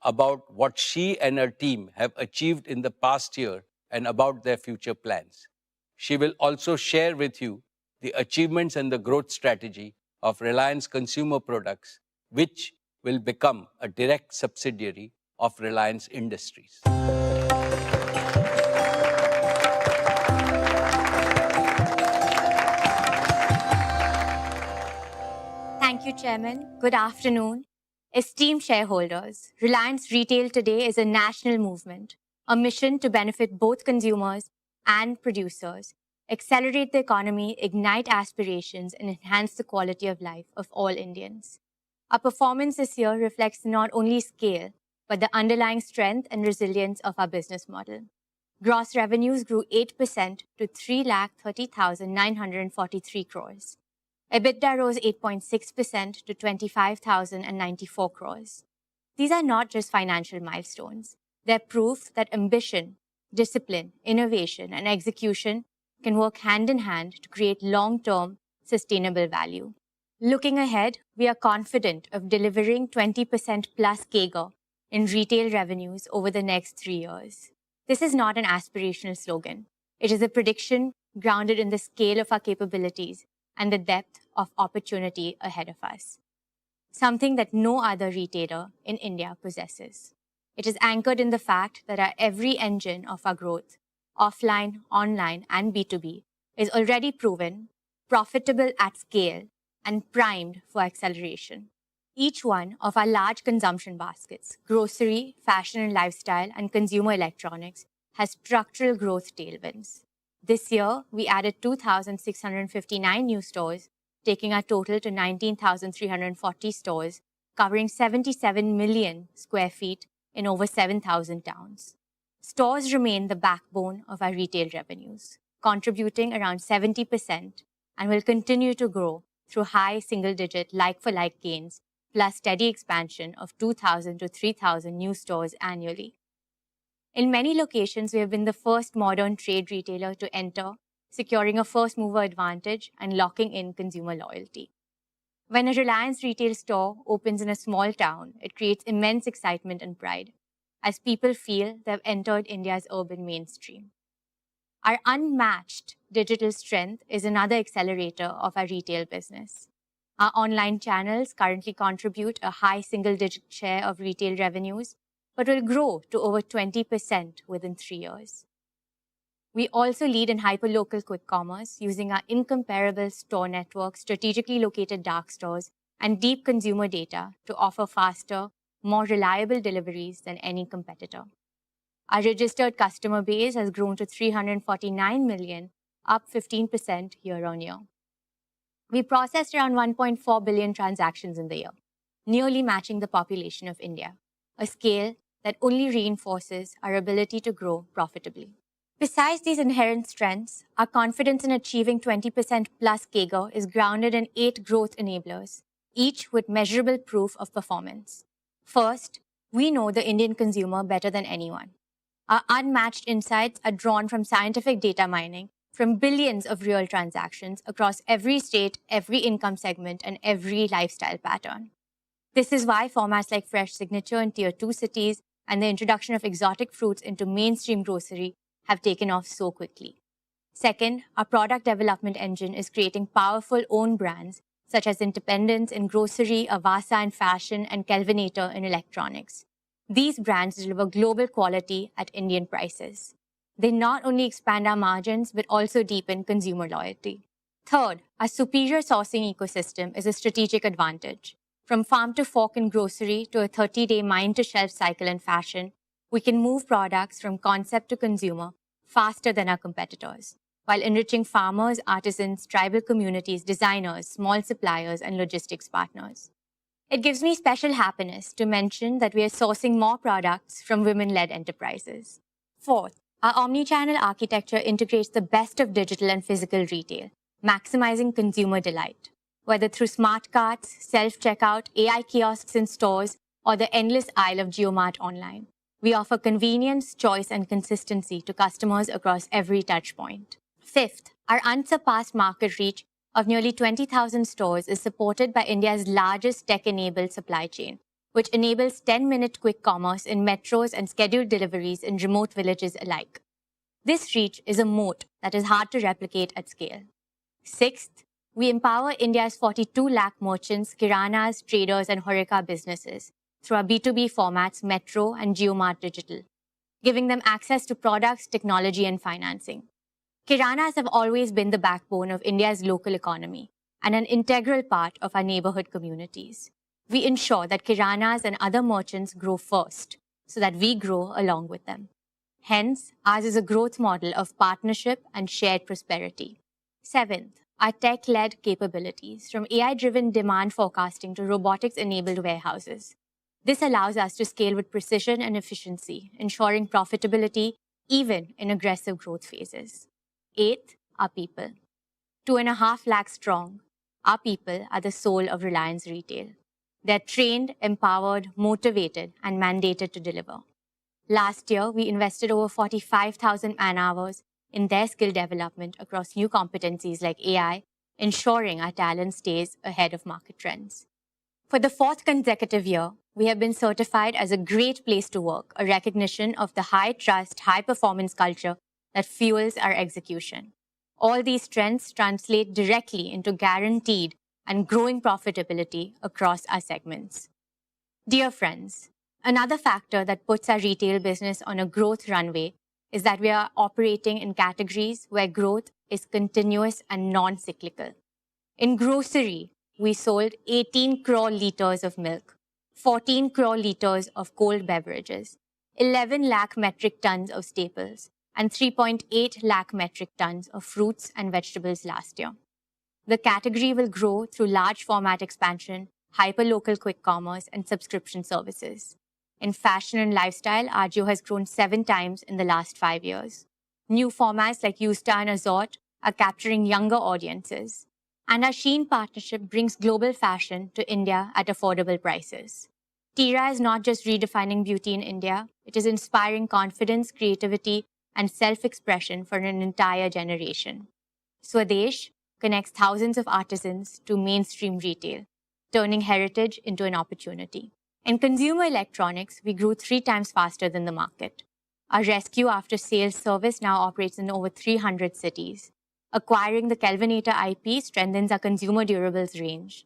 S1: about what she and her team have achieved in the past year and about their future plans. She will also share with you the achievements and the growth strategy of Reliance Consumer Products which will become a direct subsidiary of Reliance Industries.
S18: Thank you, Chairman. Good afternoon. Esteemed shareholders, Reliance Retail today is a national movement, a mission to benefit both consumers and producers, accelerate the economy, ignite aspirations, and enhance the quality of life of all Indians. Our performance this year reflects not only scale, but the underlying strength and resilience of our business model. Gross revenues grew 8% to 3,30,943 crores. EBITDA rose 8.6% to 25,094 crores. These are not just financial milestones. They're proof that ambition, discipline, innovation, and execution can work hand in hand to create long-term, sustainable value. Looking ahead, we are confident of delivering 20% plus CAGR in retail revenues over the next 3 years. This is not an aspirational slogan. It is a prediction grounded in the scale of our capabilities and the depth of opportunity ahead of us, something that no other retailer in India possesses. It is anchored in the fact that our every engine of our growth, offline, online, and B2B, is already proven, profitable at scale, and primed for acceleration. Each one of our large consumption baskets, grocery, fashion and lifestyle, and consumer electronics, has structural growth tailwinds. This year, we added 2,659 new stores, taking our total to 19,340 stores, covering 77 million square feet in over 7,000 towns. Stores remain the backbone of our retail revenues, contributing around 70% and will continue to grow through high single-digit like-for-like gains, plus steady expansion of 2,000 to 3,000 new stores annually. In many locations, we have been the first modern trade retailer to enter, securing a first-mover advantage and locking in consumer loyalty. When a Reliance retail store opens in a small town, it creates immense excitement and pride, as people feel they have entered India's urban mainstream. Our unmatched digital strength is another accelerator of our retail business. Our online channels currently contribute a high single-digit share of retail revenues, but will grow to over 20% within 3 years. We also lead in hyperlocal quick commerce using our incomparable store network, strategically located dark stores, and deep consumer data to offer faster, more reliable deliveries than any competitor. Our registered customer base has grown to 349 million, up 15% year-on-year. We processed around 1.4 billion transactions in the year, nearly matching the population of India, a scale that only reinforces our ability to grow profitably. Besides these inherent strengths, our confidence in achieving 20% plus CAGR is grounded in 8 growth enablers, each with measurable proof of performance. First, we know the Indian consumer better than anyone. Our unmatched insights are drawn from scientific data mining, from billions of real transactions across every state, every income segment, and every lifestyle pattern. This is why formats like Fresh Signature in Tier 2 cities and the introduction of exotic fruits into mainstream grocery have taken off so quickly. Second, our product development engine is creating powerful own brands such as Independence in grocery, Avasa in fashion, and Kelvinator in electronics. These brands deliver global quality at Indian prices. They not only expand our margins, but also deepen consumer loyalty. Third, our superior sourcing ecosystem is a strategic advantage. From farm to fork in grocery to a 30-day mine-to-shelf cycle in fashion, we can move products from concept to consumer faster than our competitors, while enriching farmers, artisans, tribal communities, designers, small suppliers, and logistics partners. It gives me special happiness to mention that we are sourcing more products from women-led enterprises. Fourth, our omnichannel architecture integrates the best of digital and physical retail, maximizing consumer delight. Whether through smart carts, self-checkout, AI kiosks in stores, or the endless aisle of JioMart online, we offer convenience, choice, and consistency to customers across every touchpoint. Fifth, our unsurpassed market reach of nearly 20,000 stores is supported by India's largest tech-enabled supply chain, which enables 10-minute quick commerce in metros and scheduled deliveries in remote villages alike. This reach is a moat that is hard to replicate at scale. Sixth, We empower India's 42 lakh merchants, kiranas, traders, and Horeca businesses through our B2B formats, Metro and JioMart Digital, giving them access to products, technology, and financing. Kiranas have always been the backbone of India's local economy and an integral part of our neighborhood communities. We ensure that kiranas and other merchants grow first so that we grow along with them. Hence, ours is a growth model of partnership and shared prosperity. Seventh, our tech-led capabilities, from AI-driven demand forecasting to robotics-enabled warehouses. This allows us to scale with precision and efficiency, ensuring profitability even in aggressive growth phases. Eighth, our people. 2.5 lakh strong, our people are the soul of Reliance Retail. They're trained, empowered, motivated, and mandated to deliver. Last year, we invested over 45,000 man-hours in their skill development across new competencies like AI, ensuring our talent stays ahead of market trends. For the 4th consecutive year, we have been certified as a great place to work, a recognition of the high-trust, high-performance culture that fuels our execution. All these strengths translate directly into guaranteed and growing profitability across our segments. Dear friends, another factor that puts our retail business on a growth runway is that we are operating in categories where growth is continuous and non-cyclical. In grocery, we sold 18 crore liters of milk, 14 crore liters of cold beverages, 11 lakh metric tons of staples, and 3.8 lakh metric tons of fruits and vegetables last year. The category will grow through large format expansion, hyperlocal quick commerce, and subscription services. In fashion and lifestyle, Ajio has grown 7 times in the last 5 years. New formats like Yusta and Azort are capturing younger audiences. And our Shein partnership brings global fashion to India at affordable prices. Tira is not just redefining beauty in India, it is inspiring confidence, creativity, and self-expression for an entire generation. Swadesh connects thousands of artisans to mainstream retail, turning heritage into an opportunity. In consumer electronics, we grew 3 times faster than the market. Our rescue after-sales service now operates in over 300 cities. Acquiring the Kelvinator IP strengthens our consumer durables range.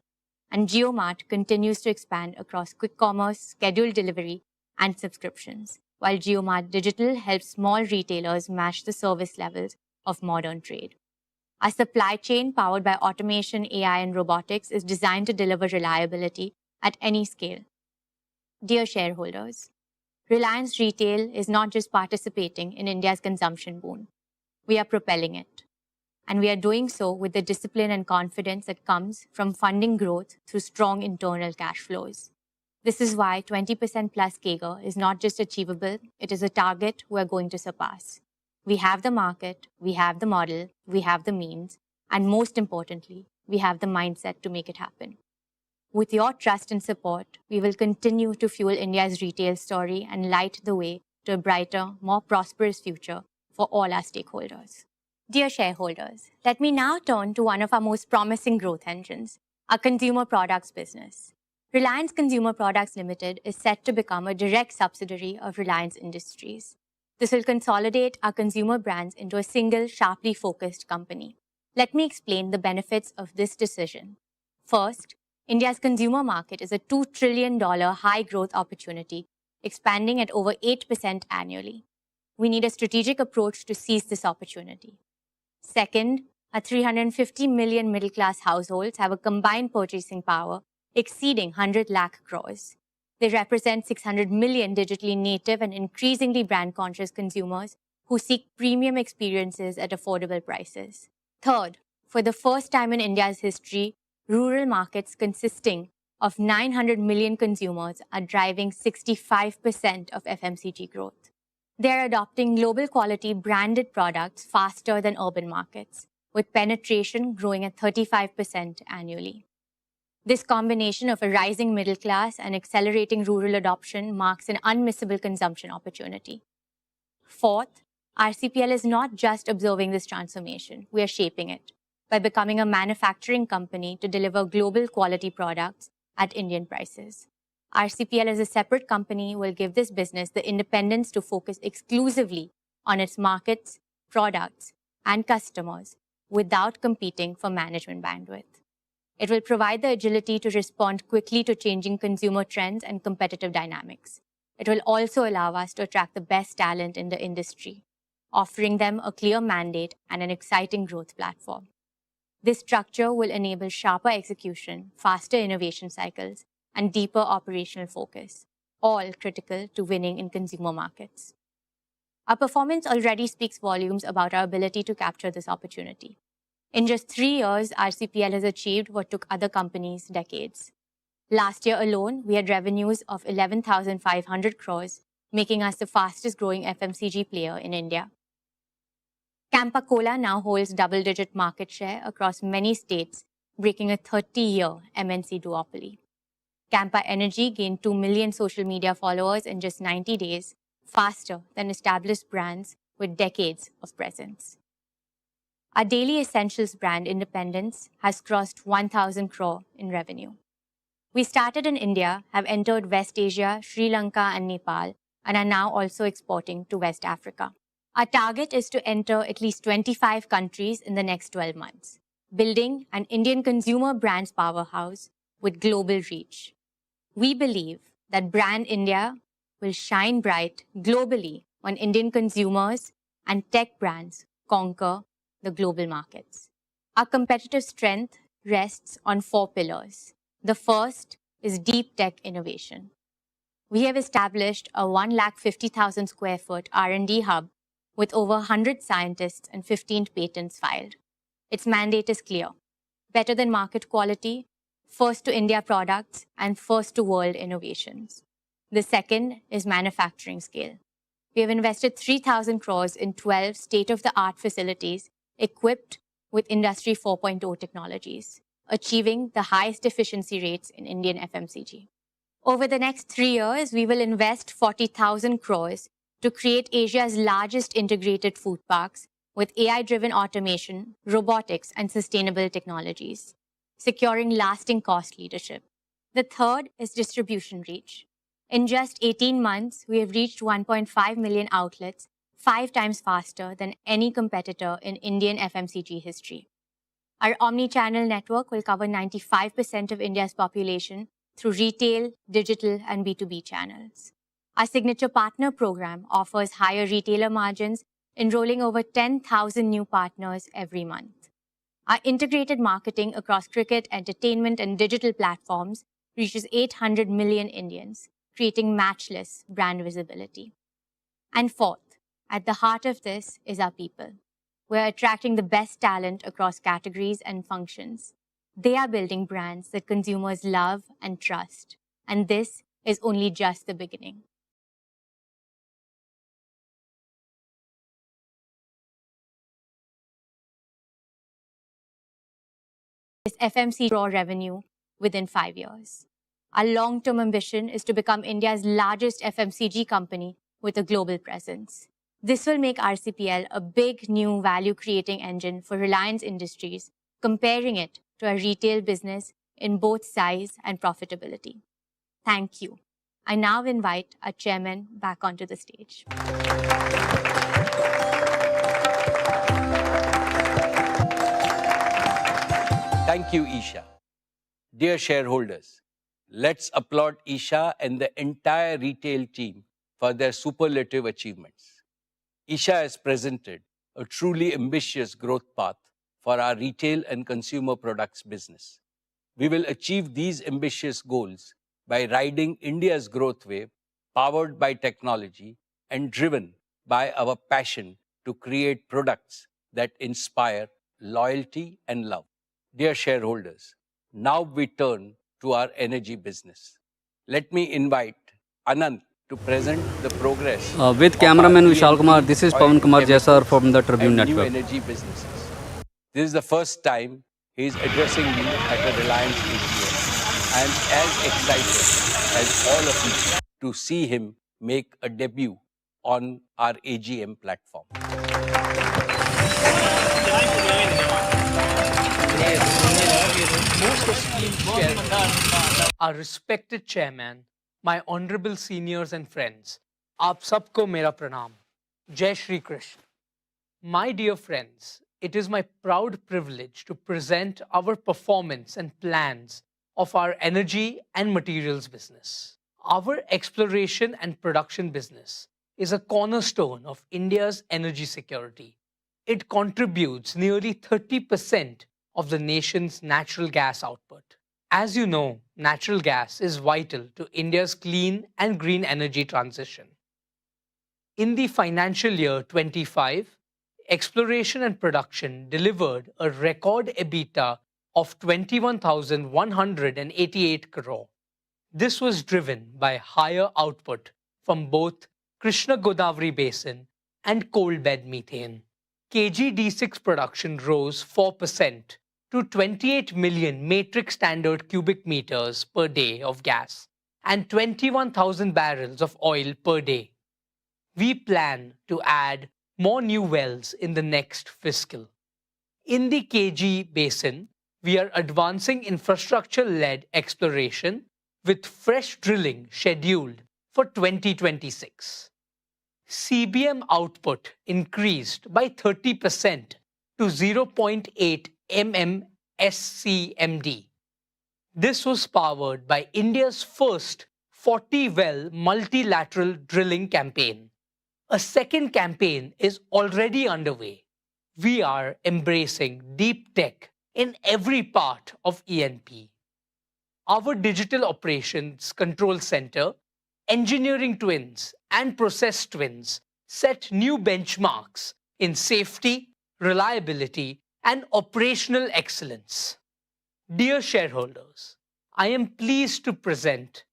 S18: And JioMart continues to expand across quick commerce, scheduled delivery, and subscriptions, while JioMart Digital helps small retailers match the service levels of modern trade. Our supply chain, powered by automation, AI, and robotics, is designed to deliver reliability at any scale. Dear shareholders, Reliance Retail is not just participating in India's consumption boom. We are propelling it. And we are doing so with the discipline and confidence that comes from funding growth through strong internal cash flows. This is why 20% plus CAGR is not just achievable, it is a target we are going to surpass. We have the market, we have the model, we have the means, and most importantly, we have the mindset to make it happen. With your trust and support, we will continue to fuel India's retail story and light the way to a brighter, more prosperous future for all our stakeholders. Dear shareholders, let me now turn to one of our most promising growth engines, our consumer products business. Reliance Consumer Products Limited is set to become a direct subsidiary of Reliance Industries. This will consolidate our consumer brands into a single, sharply focused company. Let me explain the benefits of this decision. First, India's consumer market is a $2 trillion high-growth opportunity, expanding at over 8% annually. We need a strategic approach to seize this opportunity. Second, our 350 million middle-class households have a combined purchasing power exceeding 100 lakh crores. They represent 600 million digitally native and increasingly brand-conscious consumers who seek premium experiences at affordable prices. Third, for the first time in India's history, rural markets consisting of 900 million consumers are driving 65% of FMCG growth. They are adopting global quality branded products faster than urban markets, with penetration growing at 35% annually. This combination of a rising middle class and accelerating rural adoption marks an unmissable consumption opportunity. Fourth, RCPL is not just observing this transformation, we are shaping it by becoming a manufacturing company to deliver global quality products at Indian prices. RCPL as a separate company will give this business the independence to focus exclusively on its markets, products, and customers without competing for management bandwidth. It will provide the agility to respond quickly to changing consumer trends and competitive dynamics. It will also allow us to attract the best talent in the industry, offering them a clear mandate and an exciting growth platform. This structure will enable sharper execution, faster innovation cycles, and deeper operational focus, all critical to winning in consumer markets. Our performance already speaks volumes about our ability to capture this opportunity. In just 3 years, RCPL has achieved what took other companies decades. Last year alone, we had revenues of 11,500 crores, making us the fastest growing FMCG player in India. Campa Cola now holds double-digit market share across many states, breaking a 30-year MNC duopoly. Campa Energy gained 2 million social media followers in just 90 days, faster than established brands with decades of presence. Our daily essentials brand, Independence, has crossed 1,000 crore in revenue. We started in India, have entered West Asia, Sri Lanka and Nepal, and are now also exporting to West Africa. Our target is to enter at least 25 countries in the next 12 months, building an Indian consumer brands powerhouse with global reach. We believe that Brand India will shine bright globally when Indian consumers and tech brands conquer the global markets. Our competitive strength rests on 4 pillars. The first is deep tech innovation. We have established a 150,000 square foot R&D hub with over 100 scientists and 15 patents filed. Its mandate is clear: better than market quality, first to India products, and first to world innovations. The second is manufacturing scale. We have invested 3,000 crores in 12 state-of-the-art facilities equipped with Industry 4.0 technologies, achieving the highest efficiency rates in Indian FMCG. Over the next 3 years, we will invest 40,000 crores to create Asia's largest integrated food parks with AI-driven automation, robotics, and sustainable technologies, securing lasting cost leadership. The third is distribution reach. In just 18 months, we have reached 1.5 million outlets, 5 times faster than any competitor in Indian FMCG history. Our omni-channel network will cover 95% of India's population through retail, digital, and B2B channels. Our signature partner program offers higher retailer margins, enrolling over 10,000 new partners every month. Our integrated marketing across cricket, entertainment, and digital platforms reaches 800 million Indians, creating matchless brand visibility. And fourth, at the heart of this is our people. We're attracting the best talent across categories and functions. They are building brands that consumers love and trust. And this is only just the beginning. This FMCG raw revenue within 5 years. Our long-term ambition is to become India's largest FMCG company with a global presence. This will make RCPL a big new value-creating engine for Reliance Industries, comparing it to a retail business in both size and profitability. Thank you. I now invite our chairman back onto the stage.
S1: Thank you, Isha. Dear shareholders, let's applaud Isha and the entire retail team for their superlative achievements. Isha has presented a truly ambitious growth path for our retail and consumer products business. We will achieve these ambitious goals by riding India's growth wave, powered by technology and driven by our passion to create products that inspire loyalty and love. Dear shareholders, now we turn to our energy business. Let me invite Anand to present the progress.
S19: With cameraman Vishal Kumar, this is Pawan Kumar Jaisar from the Tribune
S1: New
S19: Network.
S1: energy businesses. This is the first time he is addressing me at a Reliance AGM. I am as excited as all of you to see him make a debut on our AGM platform.
S20: Most esteemed chairman, our respected chairman, my honorable seniors and friends, aap sabko mera pranam. Jai Shri Krishna. My dear friends, it is my proud privilege to present our performance and plans of our energy and materials business. Our exploration and production business is a cornerstone of India's energy security. It contributes nearly 30% of the nation's natural gas output. As you know, natural gas is vital to India's clean and green energy transition. In the financial year 25, exploration and production delivered a record EBITDA of 21,188 crore. This was driven by higher output from both Krishna Godavari Basin and coal bed methane. KG-D6 production rose 4% to 28 million metric standard cubic meters per day of gas and 21,000 barrels of oil per day. We plan to add more new wells in the next fiscal. In the KG Basin, we are advancing infrastructure-led exploration with fresh drilling scheduled for 2026. CBM output increased by 30% to 0.8 MMSCMD. This was powered by India's first 40-well multilateral drilling campaign. A second campaign is already underway. We are embracing deep tech in every part of E&P. Our digital operations control center, engineering twins, and process twins set new benchmarks in safety, reliability, and operational excellence. Dear shareholders, I am pleased to present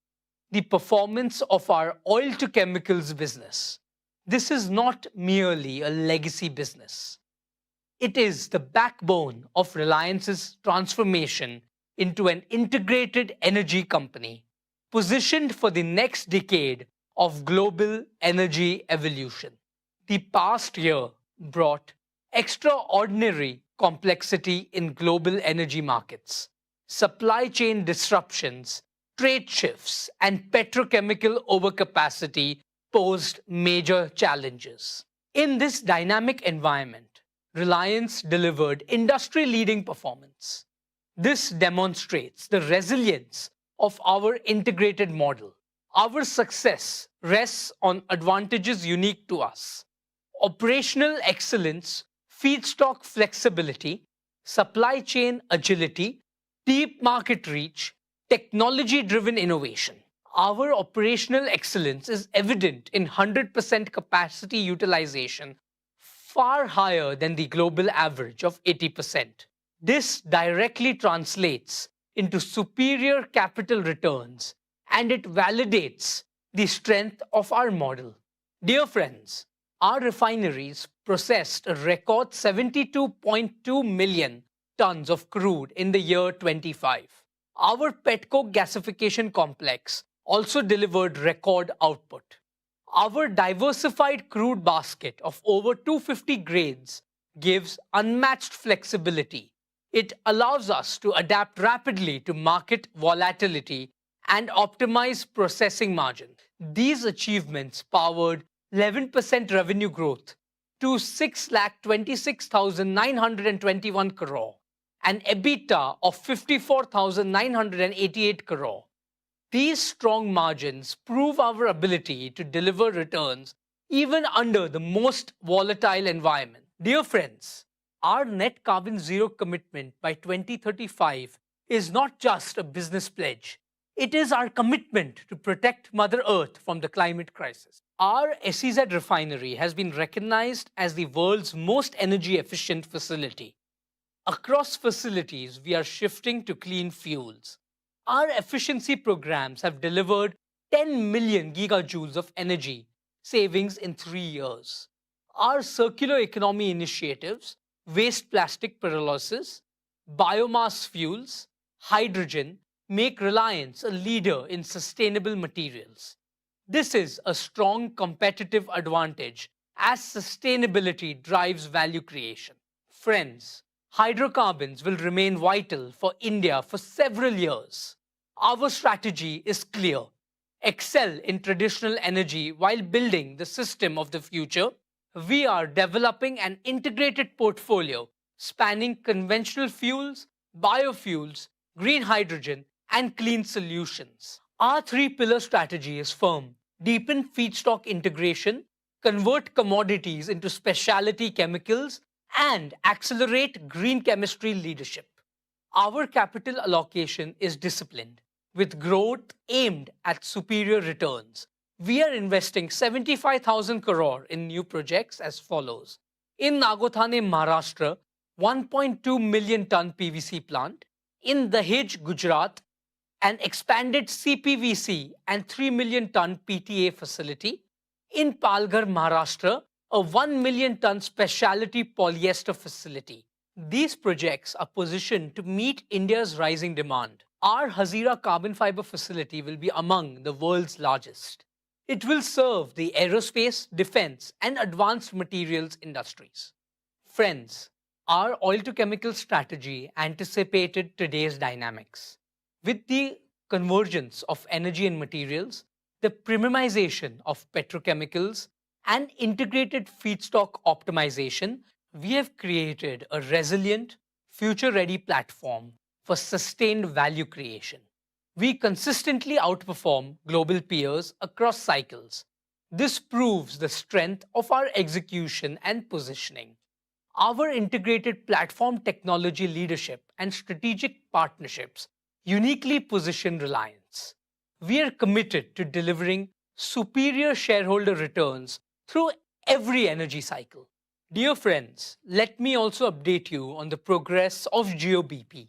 S20: the performance of our oil to chemicals business. This is not merely a legacy business. It is the backbone of Reliance's transformation into an integrated energy company, positioned for the next decade of global energy evolution. The past year brought extraordinary complexity in global energy markets. Supply chain disruptions, trade shifts, and petrochemical overcapacity posed major challenges. In this dynamic environment, Reliance delivered industry-leading performance. This demonstrates the resilience of our integrated model. Our success rests on advantages unique to us: operational excellence, feedstock flexibility, supply chain agility, deep market reach, technology-driven innovation. Our operational excellence is evident in 100% capacity utilization, far higher than the global average of 80%. This directly translates into superior capital returns, and it validates the strength of our model. Dear friends, our refineries processed a record 72.2 million tons of crude in the year 25. Our petcoke gasification complex also delivered record output. Our diversified crude basket of over 250 grades gives unmatched flexibility. It allows us to adapt rapidly to market volatility and optimize processing margin. These achievements powered 11% revenue growth to 6,26,921 crore and EBITDA of 54,988 crore. These strong margins prove our ability to deliver returns even under the most volatile environment. Dear friends, our net carbon zero commitment by 2035 is not just a business pledge. It is our commitment to protect Mother Earth from the climate crisis. Our SEZ refinery has been recognized as the world's most energy efficient facility. Across facilities, we are shifting to clean fuels. Our efficiency programs have delivered 10 million gigajoules of energy savings in 3 years. Our circular economy initiatives, waste plastic pyrolysis, biomass fuels, hydrogen, make Reliance a leader in sustainable materials. This is a strong competitive advantage as sustainability drives value creation. Friends, hydrocarbons will remain vital for India for several years. Our strategy is clear: excel in traditional energy while building the system of the future. We are developing an integrated portfolio spanning conventional fuels, biofuels, green hydrogen, and clean solutions. Our three-pillar strategy is firm: deepen feedstock integration, convert commodities into specialty chemicals, and accelerate green chemistry leadership. Our capital allocation is disciplined, with growth aimed at superior returns. We are investing 75,000 crore in new projects as follows. In Nagothane, Maharashtra, 1.2 million ton PVC plant. In Dahej, Gujarat, an expanded CPVC and 3 million ton PTA facility. In Palghar, Maharashtra, a 1 million ton specialty polyester facility. These projects are positioned to meet India's rising demand. Our Hazira carbon fiber facility will be among the world's largest. It will serve the aerospace, defense, and advanced materials industries. Friends, our oil-to-chemical strategy anticipated today's dynamics. With the convergence of energy and materials, the premiumization of petrochemicals, and integrated feedstock optimization, we have created a resilient, future-ready platform for sustained value creation. We consistently outperform global peers across cycles. This proves the strength of our execution and positioning. Our integrated platform technology leadership and strategic partnerships uniquely position Reliance. We are committed to delivering superior shareholder returns through every energy cycle. Dear friends, let me also update you on the progress of GeoBP.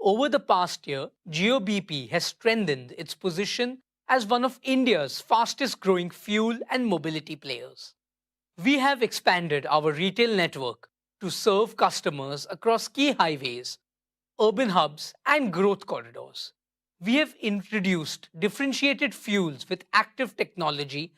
S20: Over the past year, GeoBP has strengthened its position as one of India's fastest growing fuel and mobility players. We have expanded our retail network to serve customers across key highways, urban hubs, and growth corridors. We have introduced differentiated fuels with active technology,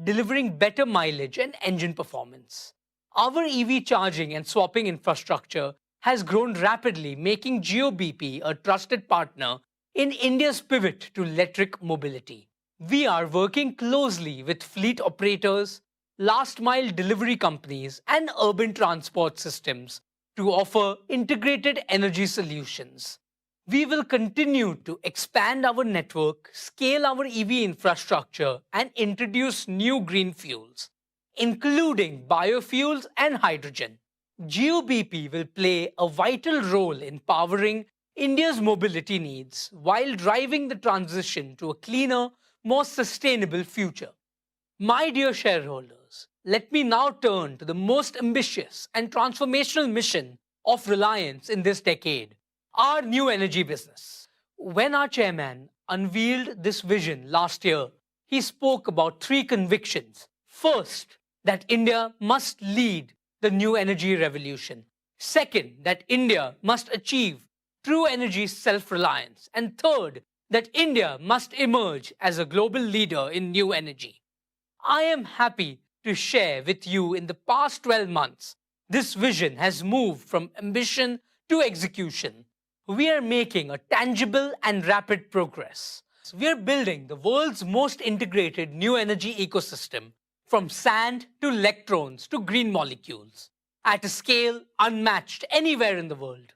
S20: delivering better mileage and engine performance. Our EV charging and swapping infrastructure has grown rapidly, making GeoBP a trusted partner in India's pivot to electric mobility. We are working closely with fleet operators, last-mile delivery companies, and urban transport systems to offer integrated energy solutions. We will continue to expand our network, scale our EV infrastructure, and introduce new green fuels, including biofuels and hydrogen. GeoBP will play a vital role in powering India's mobility needs while driving the transition to a cleaner, more sustainable future. My dear shareholders, let me now turn to the most ambitious and transformational mission of Reliance in this decade, our new energy business. When our chairman unveiled this vision last year, he spoke about three convictions. First, that India must lead the new energy revolution. Second, that India must achieve true energy self-reliance. And third, that India must emerge as a global leader in new energy. I am happy to share with you in the past 12 months, this vision has moved from ambition to execution. We are making a tangible and rapid progress. We are building the world's most integrated new energy ecosystem, from sand to electrons to green molecules, at a scale unmatched anywhere in the world.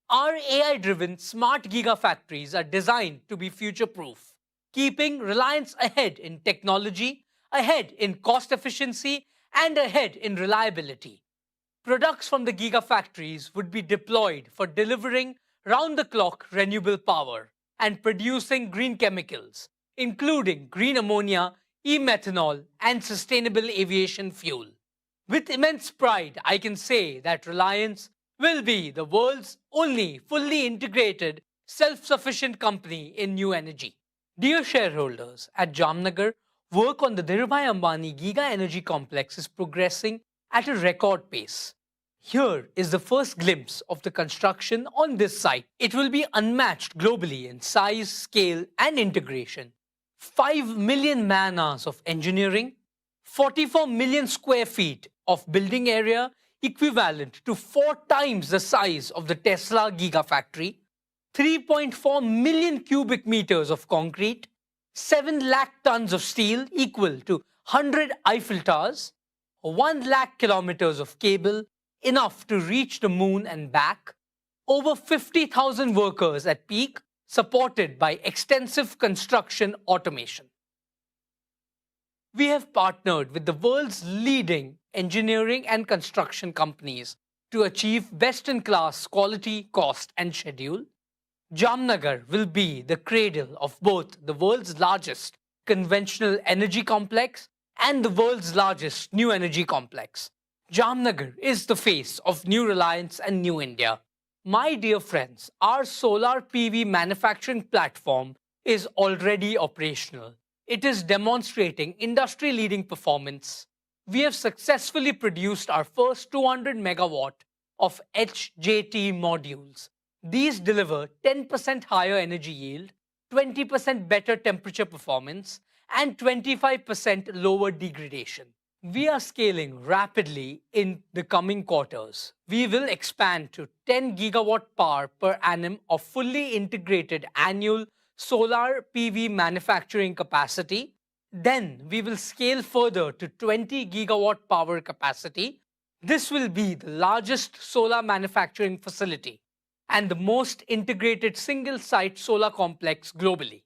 S20: Our AI-driven smart gigafactories are designed to be future-proof, keeping Reliance ahead in technology, ahead in cost efficiency, and ahead in reliability. Products from the gigafactories would be deployed for delivering round-the-clock renewable power and producing green chemicals, including green ammonia, e-methanol, and sustainable aviation fuel. With immense pride, I can say that Reliance will be the world's only fully integrated, self-sufficient company in new energy. Dear shareholders, at Jamnagar, work on the Dhirubhai Ambani Giga Energy Complex is progressing at a record pace. Here is the first glimpse of the construction on this site. It will be unmatched globally in size, scale, and integration. 5 million man-hours of engineering, 44 million square feet of building area equivalent to 4 times the size of the Tesla Gigafactory, 3.4 million cubic meters of concrete, 7 lakh tons of steel equal to 100 Eiffel Towers, 1 lakh kilometers of cable, enough to reach the moon and back, over 50,000 workers at peak, supported by extensive construction automation. We have partnered with the world's leading engineering and construction companies to achieve best-in-class quality, cost, and schedule. Jamnagar will be the cradle of both the world's largest conventional energy complex and the world's largest new energy complex. Jamnagar is the face of New Reliance and New India. My dear friends, our solar PV manufacturing platform is already operational. It is demonstrating industry-leading performance. We have successfully produced our first 200 megawatt of HJT modules. These deliver 10% higher energy yield, 20% better temperature performance, and 25% lower degradation. We are scaling rapidly in the coming quarters. We will expand to 10 gigawatt power per annum of fully integrated annual solar PV manufacturing capacity. Then we will scale further to 20 gigawatt power capacity. This will be the largest solar manufacturing facility and the most integrated single-site solar complex globally.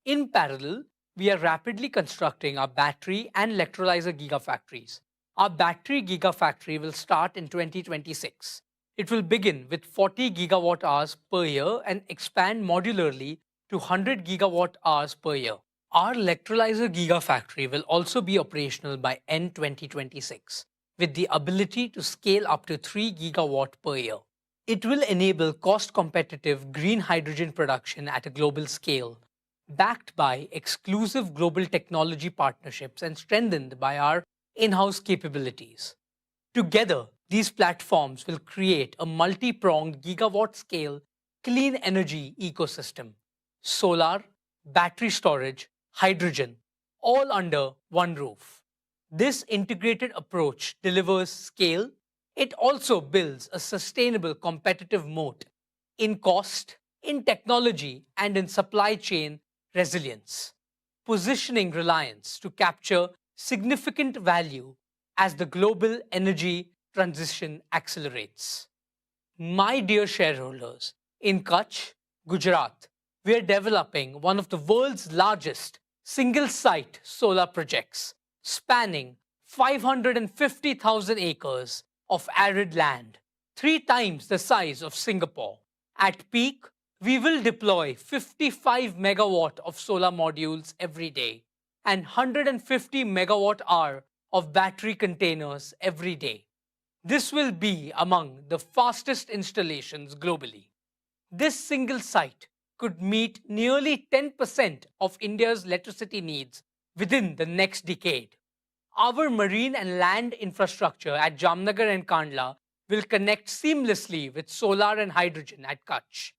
S20: In parallel, we are rapidly constructing our battery and electrolyzer gigafactories. Our battery gigafactory will start in 2026. It will begin with 40 gigawatt hours per year and expand modularly to 100 gigawatt hours per year. Our electrolyzer gigafactory will also be operational by end 2026, with the ability to scale up to 3 gigawatt per year. It will enable cost-competitive green hydrogen production at a global scale, backed by exclusive global technology partnerships and strengthened by our in-house capabilities. Together, these platforms will create a multi-pronged gigawatt-scale clean energy ecosystem: solar, battery storage, hydrogen, all under one roof. This integrated approach delivers scale. It also builds a sustainable competitive moat in cost, in technology, and in supply chain resilience, positioning Reliance to capture significant value as the global energy transition accelerates. My dear shareholders, in Kutch, Gujarat, we are developing one of the world's largest single-site solar projects, spanning 550,000 acres of arid land, 3 times the size of Singapore. At peak, we will deploy 55 megawatt of solar modules every day and 150 megawatt hour of battery containers every day. This will be among the fastest installations globally. This single site could meet nearly 10% of India's electricity needs within the next decade. Our marine and land infrastructure at Jamnagar and Kandla will connect seamlessly with solar and hydrogen at Kutch.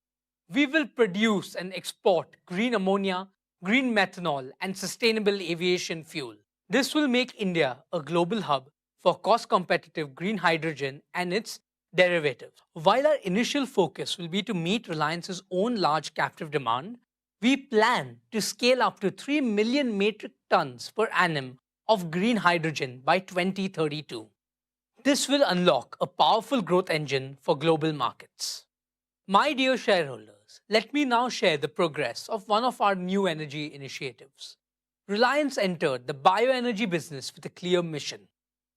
S20: We will produce and export green ammonia, green methanol, and sustainable aviation fuel. This will make India a global hub for cost-competitive green hydrogen and its derivatives. While our initial focus will be to meet Reliance's own large captive demand, we plan to scale up to 3 million metric tons per annum of green hydrogen by 2032. This will unlock a powerful growth engine for global markets. My dear shareholders, let me now share the progress of one of our new energy initiatives. Reliance entered the bioenergy business with a clear mission: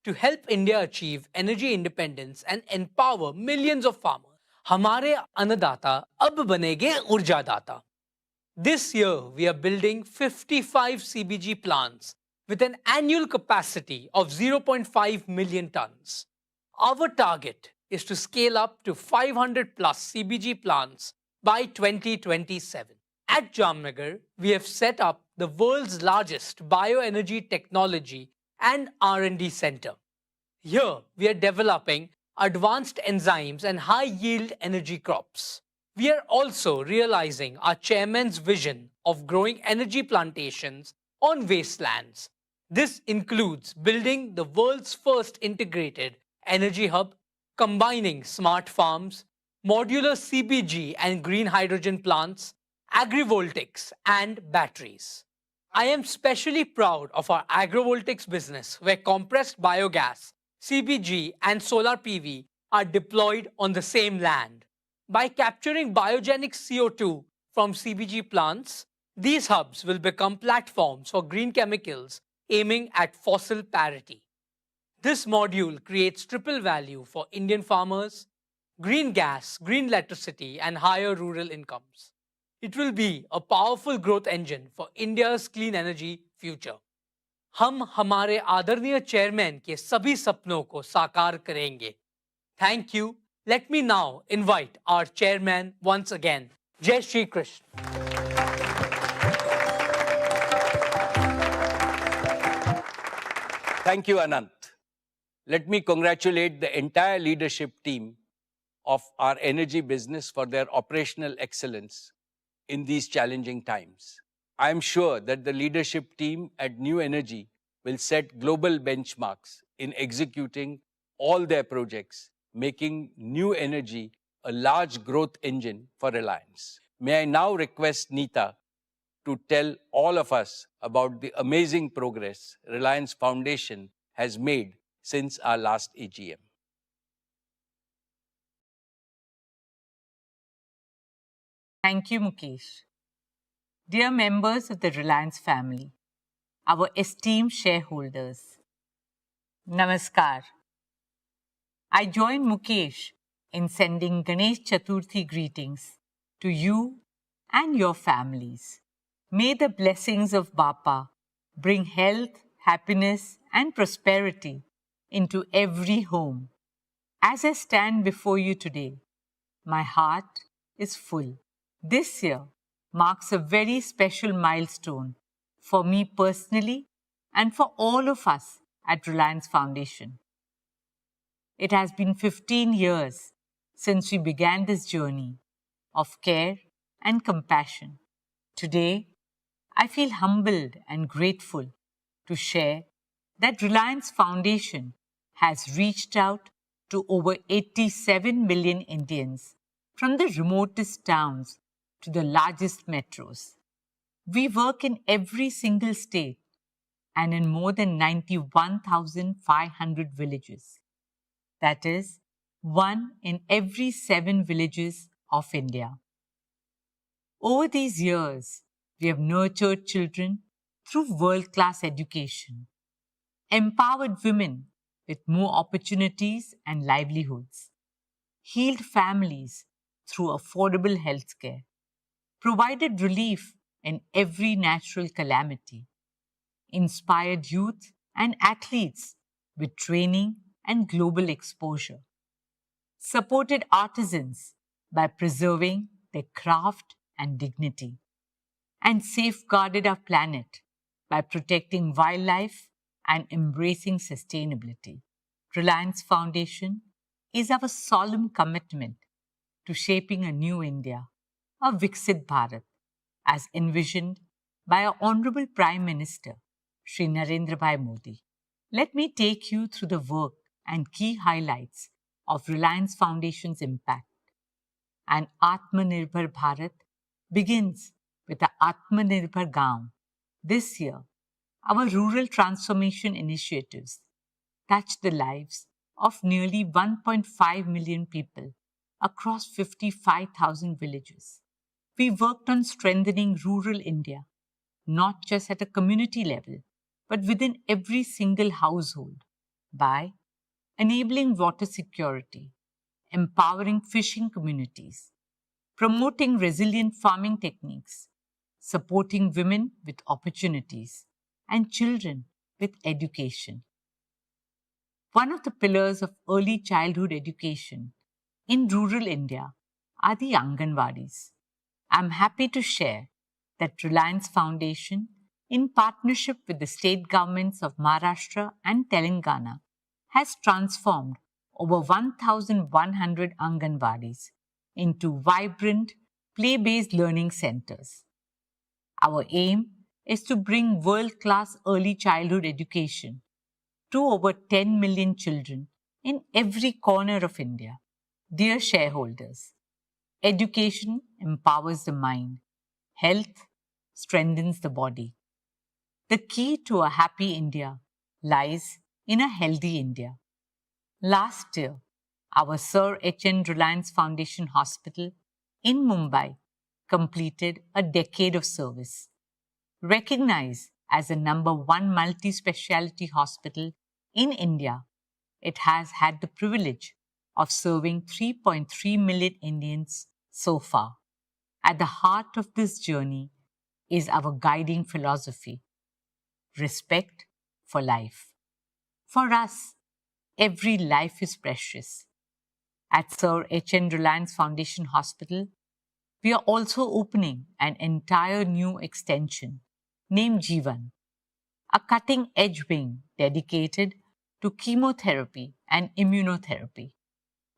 S20: to help India achieve energy independence and empower millions of farmers. Hamare annadata ab banege urjadata. This year, we are building 55 CBG plants with an annual capacity of 0.5 million tons. Our target is to scale up to 500 plus CBG plants by 2027. At Jamnagar, we have set up the world's largest bioenergy technology and R&D center. Here, we are developing advanced enzymes and high-yield energy crops. We are also realizing our chairman's vision of growing energy plantations on wastelands. This includes building the world's first integrated energy hub, combining smart farms, modular CBG and green hydrogen plants, agrivoltaics, and batteries. I am specially proud of our agrovoltaics business, where compressed biogas, CBG, and solar PV are deployed on the same land. By capturing biogenic CO2 from CBG plants, these hubs will become platforms for green chemicals aiming at fossil parity. This module creates triple value for Indian farmers, green gas, green electricity, and higher rural incomes. It will be a powerful growth engine for India's clean energy future. हम हमारे आदरणीय chairman के सभी सपनों को साकार करेंगे. Thank you. Let me now invite our chairman once again. Jai Shri Krishna.
S1: Thank you, Anant. Let me congratulate the entire leadership team of our energy business for their operational excellence in these challenging times. I am sure that the leadership team at New Energy will set global benchmarks in executing all their projects, making New Energy a large growth engine for Reliance. May I now request Neeta to tell all of us about the amazing progress Reliance Foundation has made since our last AGM.
S21: Thank you, Mukesh. Dear members of the Reliance family, our esteemed shareholders, Namaskar. I join Mukesh in sending Ganesh Chaturthi greetings to you and your families. May the blessings of Bapa bring health, happiness, and prosperity into every home. As I stand before you today, my heart is full. This year marks a very special milestone for me personally and for all of us at Reliance Foundation. It has been 15 years since we began this journey of care and compassion. Today, I feel humbled and grateful to share that Reliance Foundation has reached out to over 87 million Indians from the remotest towns to the largest metros. We work in every single state and in more than 91,500 villages. That is, 1 in every 7 villages of India. Over these years, we have nurtured children through world-class education, empowered women with more opportunities and livelihoods, healed families through affordable healthcare, provided relief in every natural calamity, inspired youth and athletes with training and global exposure, supported artisans by preserving their craft and dignity, and safeguarded our planet by protecting wildlife and embracing sustainability. Reliance Foundation is our solemn commitment to shaping a new India, a Viksit Bharat, as envisioned by our Honorable Prime Minister, Shri Narendra Bhai Modi. Let me take you through the work and key highlights of Reliance Foundation's impact. An Atmanirbhar Bharat begins with the Atmanirbhar Gaon. This year, our rural transformation initiatives touch the lives of nearly 1.5 million people across 55,000 villages. We worked on strengthening rural India, not just at a community level, but within every single household by enabling water security, empowering fishing communities, promoting resilient farming techniques, supporting women with opportunities, and children with education. One of the pillars of early childhood education in rural India are the Anganwadis. I'm happy to share that Reliance Foundation, in partnership with the state governments of Maharashtra and Telangana, has transformed over 1,100 Anganwadis into vibrant, play-based learning centers. Our aim is to bring world-class early childhood education to over 10 million children in every corner of India. Dear shareholders, education empowers the mind. Health strengthens the body. The key to a happy India lies in a healthy India. Last year, our Sir H.N. Reliance Foundation Hospital in Mumbai completed a decade of service. Recognized as the #1 multi-speciality hospital in India, it has had the privilege of serving 3.3 million Indians so far. At the heart of this journey is our guiding philosophy: respect for life. For us, every life is precious. At Sir H.N. Reliance Foundation Hospital, we are also opening an entire new extension named Jeevan, a cutting-edge wing dedicated to chemotherapy and immunotherapy,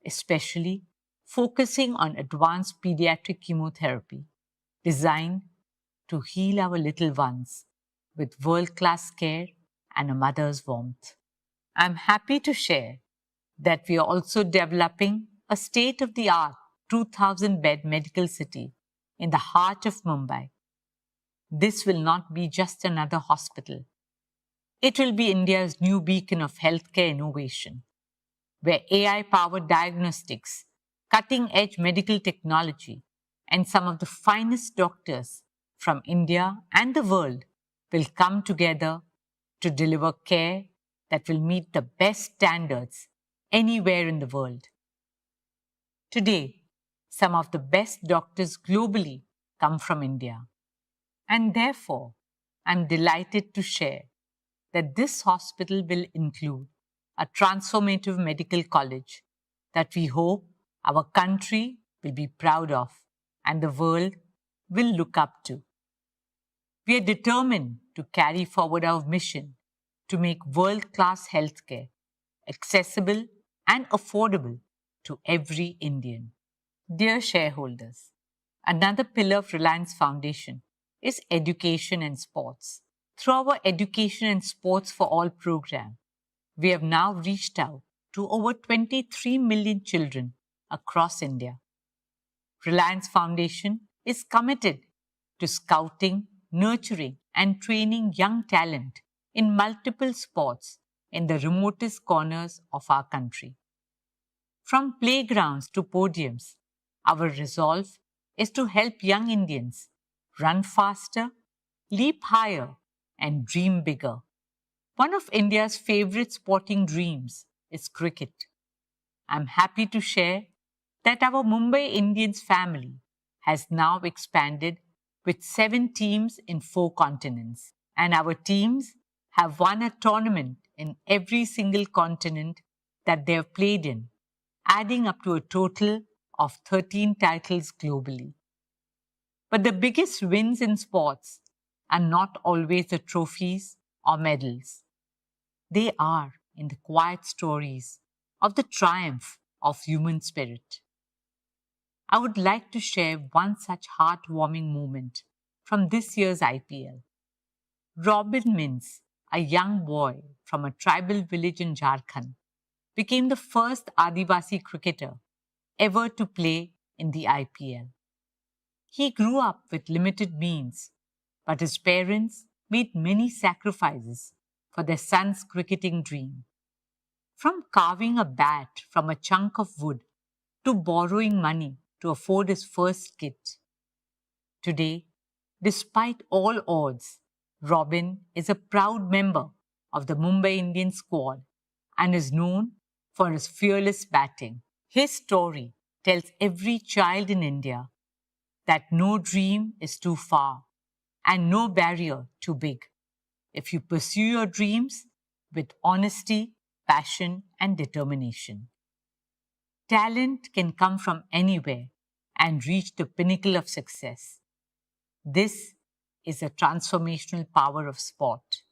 S21: especially focusing on advanced pediatric chemotherapy designed to heal our little ones with world-class care and a mother's warmth. I'm happy to share that we are also developing a state-of-the-art 2,000-bed medical city in the heart of Mumbai. This will not be just another hospital. It will be India's new beacon of healthcare innovation, where AI-powered diagnostics, cutting-edge medical technology, and some of the finest doctors from India and the world will come together to deliver care that will meet the best standards anywhere in the world. Today, some of the best doctors globally come from India. And therefore, I'm delighted to share that this hospital will include a transformative medical college that we hope our country will be proud of and the world will look up to. We are determined to carry forward our mission to make world-class healthcare accessible and affordable to every Indian. Dear shareholders, another pillar of Reliance Foundation is education and sports. Through our Education and Sports for All program, we have now reached out to over 23 million children across India. Reliance Foundation is committed to scouting, nurturing, and training young talent in multiple sports in the remotest corners of our country. From playgrounds to podiums, our resolve is to help young Indians run faster, leap higher, and dream bigger. One of India's favorite sporting dreams is cricket. I'm happy to share that our Mumbai Indians family has now expanded with 7 teams in 4 continents, and our teams have won a tournament in every single continent that they have played in, adding up to a total of 13 titles globally. But the biggest wins in sports are not always the trophies or medals. They are in the quiet stories of the triumph of human spirit. I would like to share one such heartwarming moment from this year's IPL. Robin Mins, a young boy from a tribal village in Jharkhand, became the first Adivasi cricketer ever to play in the IPL. He grew up with limited means, but his parents made many sacrifices for their son's cricketing dream. From carving a bat from a chunk of wood to borrowing money to afford his first kit. Today, despite all odds, Robin is a proud member of the Mumbai Indians squad and is known for his fearless batting. His story tells every child in India that no dream is too far and no barrier too big if you pursue your dreams with honesty, passion, and determination. Talent can come from anywhere and reach the pinnacle of success. This is the transformational power of sport.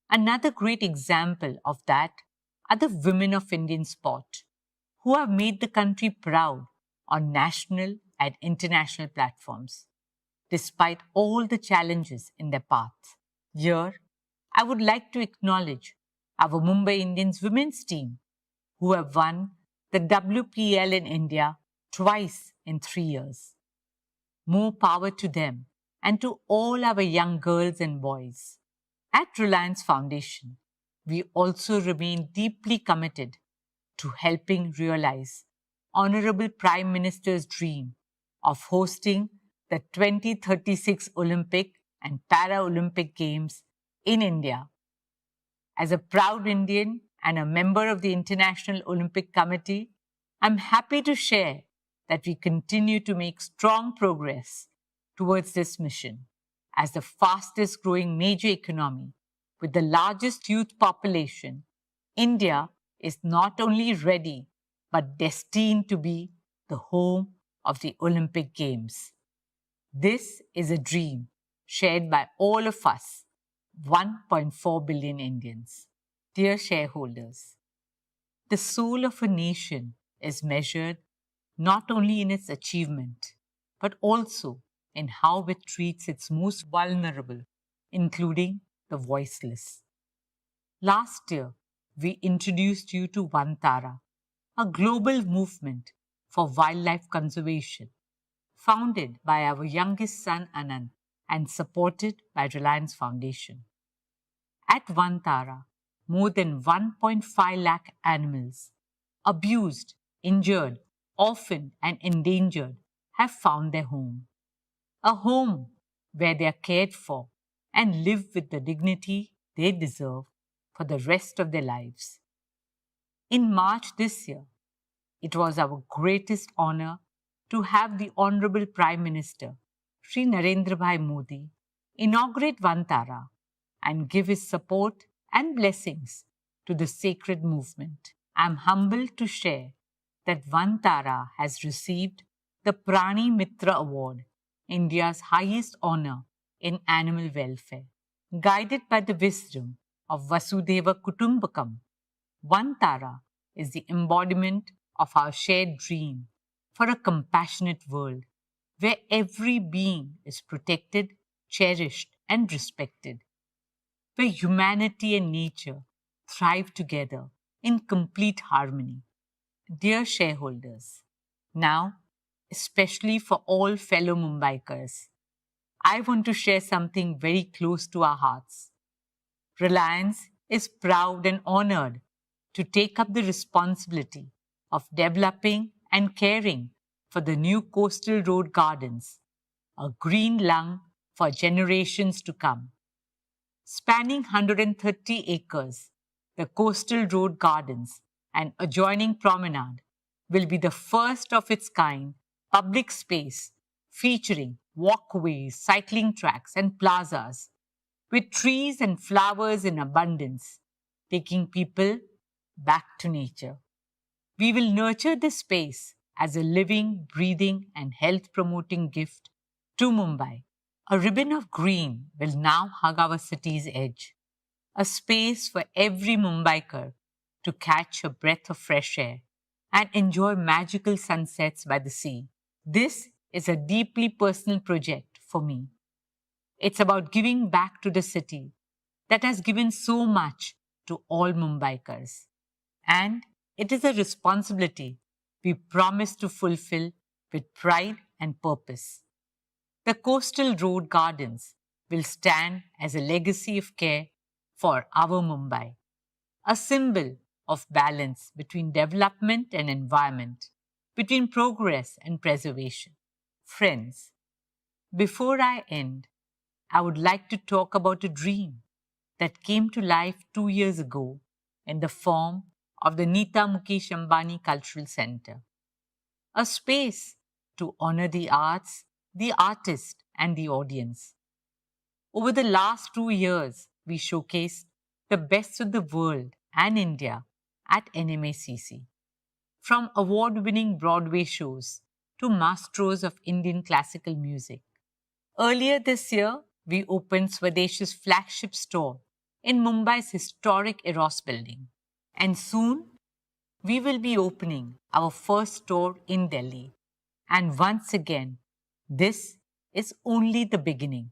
S21: Another great example of that are the women of Indian sport who have made the country proud on national and international platforms, despite all the challenges in their path. Here, I would like to acknowledge our Mumbai Indians women's team who have won the WPL in India twice in 3 years. More power to them and to all our young girls and boys. At Reliance Foundation, we also remain deeply committed to helping realize Honorable Prime Minister's dream of hosting the 2036 Olympic and Paralympic Games in India. As a proud Indian and a member of the International Olympic Committee, I'm happy to share that we continue to make strong progress towards this mission. As the fastest growing major economy with the largest youth population, India is not only ready but destined to be the home of the Olympic Games. This is a dream shared by all of us, 1.4 billion Indians. Dear shareholders, the soul of a nation is measured not only in its achievement, but also in how it treats its most vulnerable, including the voiceless. Last year, we introduced you to Vantara, a global movement for wildlife conservation, founded by our youngest son Anand and supported by Reliance Foundation. At Vantara, more than 1.5 lakh animals, abused, injured, orphaned, and endangered, have found their home. A home where they are cared for and live with the dignity they deserve for the rest of their lives. In March this year, it was our greatest honor to have the Honorable Prime Minister, Shri Narendra Bhai Modi, inaugurate Vantara and give his support and blessings to the sacred movement. I am humbled to share that Vantara has received the Prani Mitra Award, India's highest honor in animal welfare. Guided by the wisdom of Vasudhaiva Kutumbakam, Vantara is the embodiment of our shared dream for a compassionate world where every being is protected, cherished, and respected, where humanity and nature thrive together in complete harmony. Dear shareholders, now, especially for all fellow Mumbaikars, I want to share something very close to our hearts. Reliance is proud and honored to take up the responsibility of developing and caring for the new coastal road gardens, a green lung for generations to come. Spanning 130 acres, the coastal road gardens and adjoining promenade will be the first of its kind public space featuring walkways, cycling tracks, and plazas with trees and flowers in abundance, taking people back to nature. We will nurture this space as a living, breathing, and health-promoting gift to Mumbai. A ribbon of green will now hug our city's edge, a space for every Mumbaikar to catch a breath of fresh air and enjoy magical sunsets by the sea. This is a deeply personal project for me. It's about giving back to the city that has given so much to all Mumbaikars. And it is a responsibility we promise to fulfill with pride and purpose. The coastal road gardens will stand as a legacy of care for our Mumbai, a symbol of balance between development and environment, between progress and preservation. Friends, before I end, I would like to talk about a dream that came to life 2 years ago in the form of the Nita Mukesh Ambani Cultural Center, a space to honor the arts, the artist, and the audience. Over the last 2 years, we showcased the best of the world and India at NMACC. From award-winning Broadway shows to maestros of Indian classical music. Earlier this year, we opened Swadesh's flagship store in Mumbai's historic Eros building. And soon, we will be opening our first store in Delhi. And once again, this is only the beginning.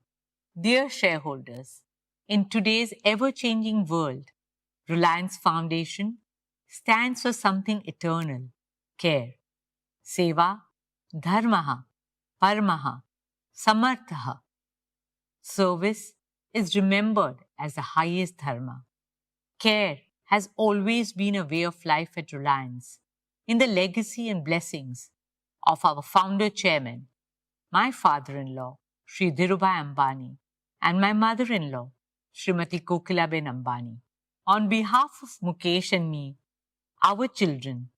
S21: Dear shareholders, in today's ever-changing world, Reliance Foundation stands for something eternal, care. Seva, dharmaha, paramaha, samarthaha. Service is remembered as the highest dharma. Care has always been a way of life at Reliance, in the legacy and blessings of our founder chairman, my father-in-law, Sri Dhirubhai Ambani, and my mother-in-law, Srimati Kokilaben Ambani. On behalf of Mukesh and me, our children,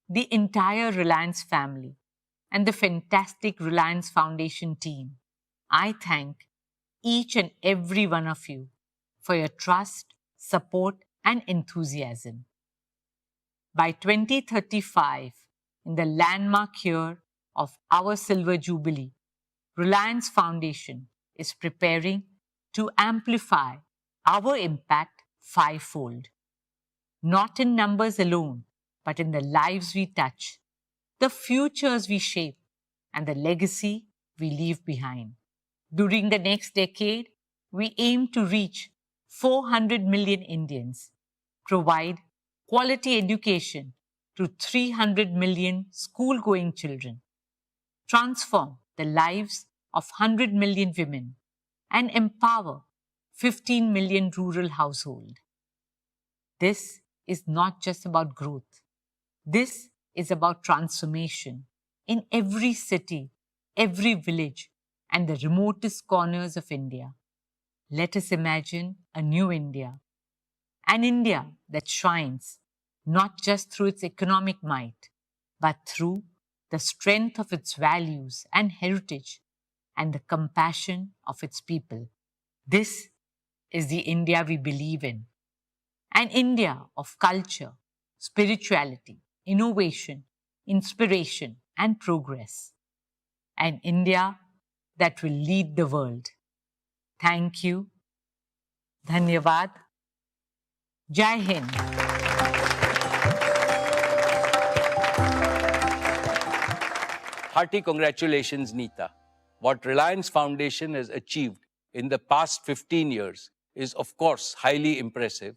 S21: the entire Reliance family, and the fantastic Reliance Foundation team, I thank each and every one of you for your trust, support, and enthusiasm. By 2035, in the landmark year of our Silver Jubilee, Reliance Foundation is preparing to amplify our impact fivefold. Not in numbers alone, but in the lives we touch, the futures we shape, and the legacy we leave behind. During the next decade, we aim to reach 400 million Indians, provide quality education to 300 million school-going children, transform the lives of 100 million women, and empower 15 million rural households. This is not just about growth. This is about transformation in every city, every village, and the remotest corners of India. Let us imagine a new India, an India that shines not just through its economic might, but through the strength of its values and heritage and the compassion of its people. This is the India we believe in, an India of culture, spirituality, innovation, inspiration, and progress. An India that will lead the world. Thank you. Dhanyavad. Jai Hind.
S1: Hearty congratulations, Neeta. What Reliance Foundation has achieved in the past 15 years is, of course, highly impressive,